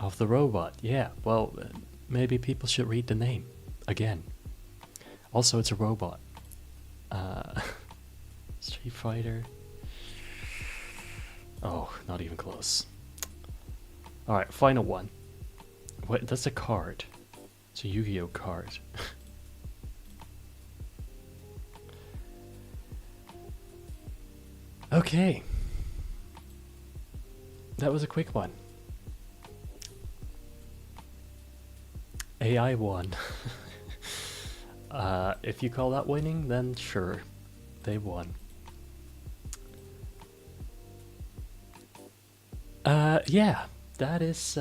Of the robot, yeah. Well, maybe people should read the name again. Also, it's a robot. Street Fighter. Oh, not even close. Alright, final one. What? That's a card. It's a Yu-Gi-Oh card. Okay. That was a quick one. AI won. If you call that winning, then sure, they won. Yeah, that is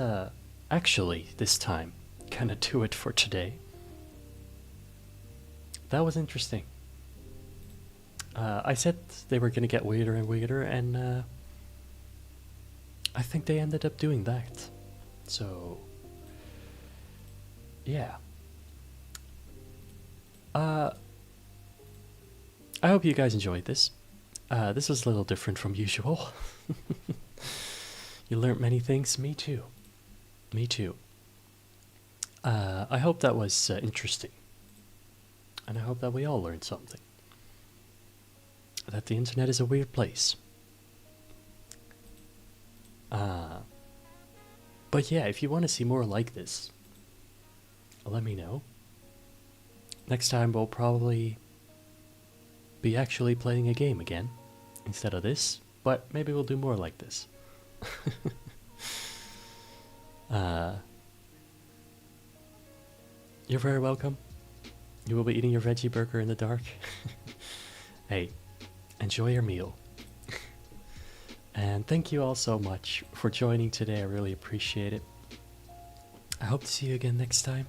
actually this time gonna do it for today. That was interesting. I said they were gonna get weirder and weirder, and I think they ended up doing that. So, yeah. I hope you guys enjoyed this. This was a little different from usual. You learned many things. Me too. Me too. I hope that was interesting. And I hope that we all learned something. That the internet is a weird place. But yeah, if you want to see more like this, let me know. Next time we'll probably be actually playing a game again instead of this, but maybe we'll do more like this. You're very welcome. You will be eating your veggie burger in the dark. Hey, enjoy your meal. And thank you all so much for joining today. I really appreciate it. I hope to see you again next time.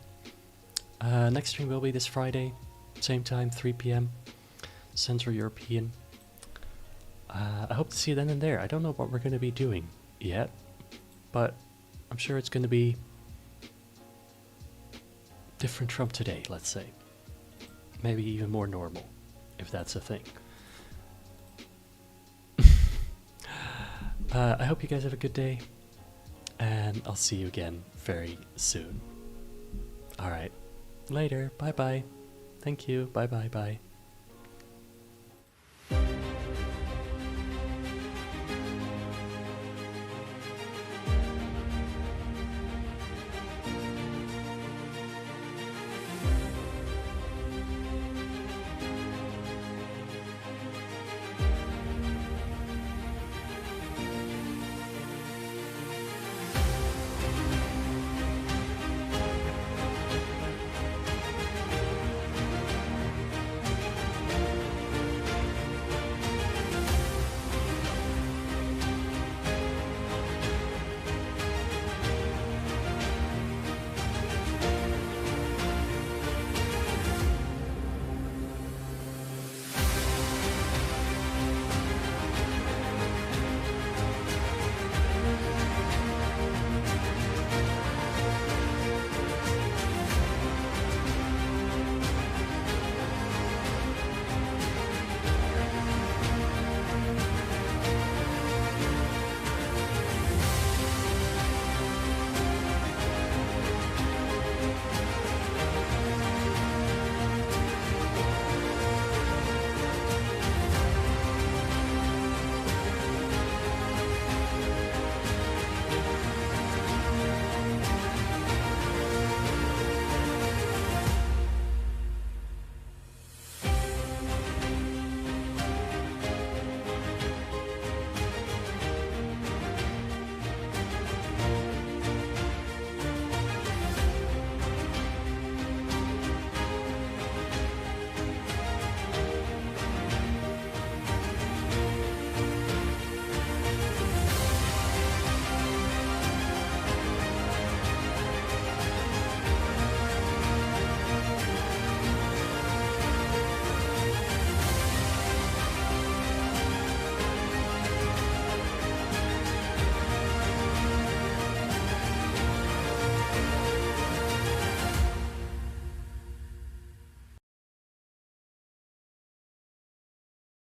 Next stream will be this Friday, same time, 3 p.m. Central European. I hope to see you then and there. I don't know what we're going to be doing yet, but I'm sure it's going to be different from today, let's say. Maybe even more normal, if that's a thing. I hope you guys have a good day, and I'll see you again very soon. Alright, later, bye bye. Thank you, bye bye bye.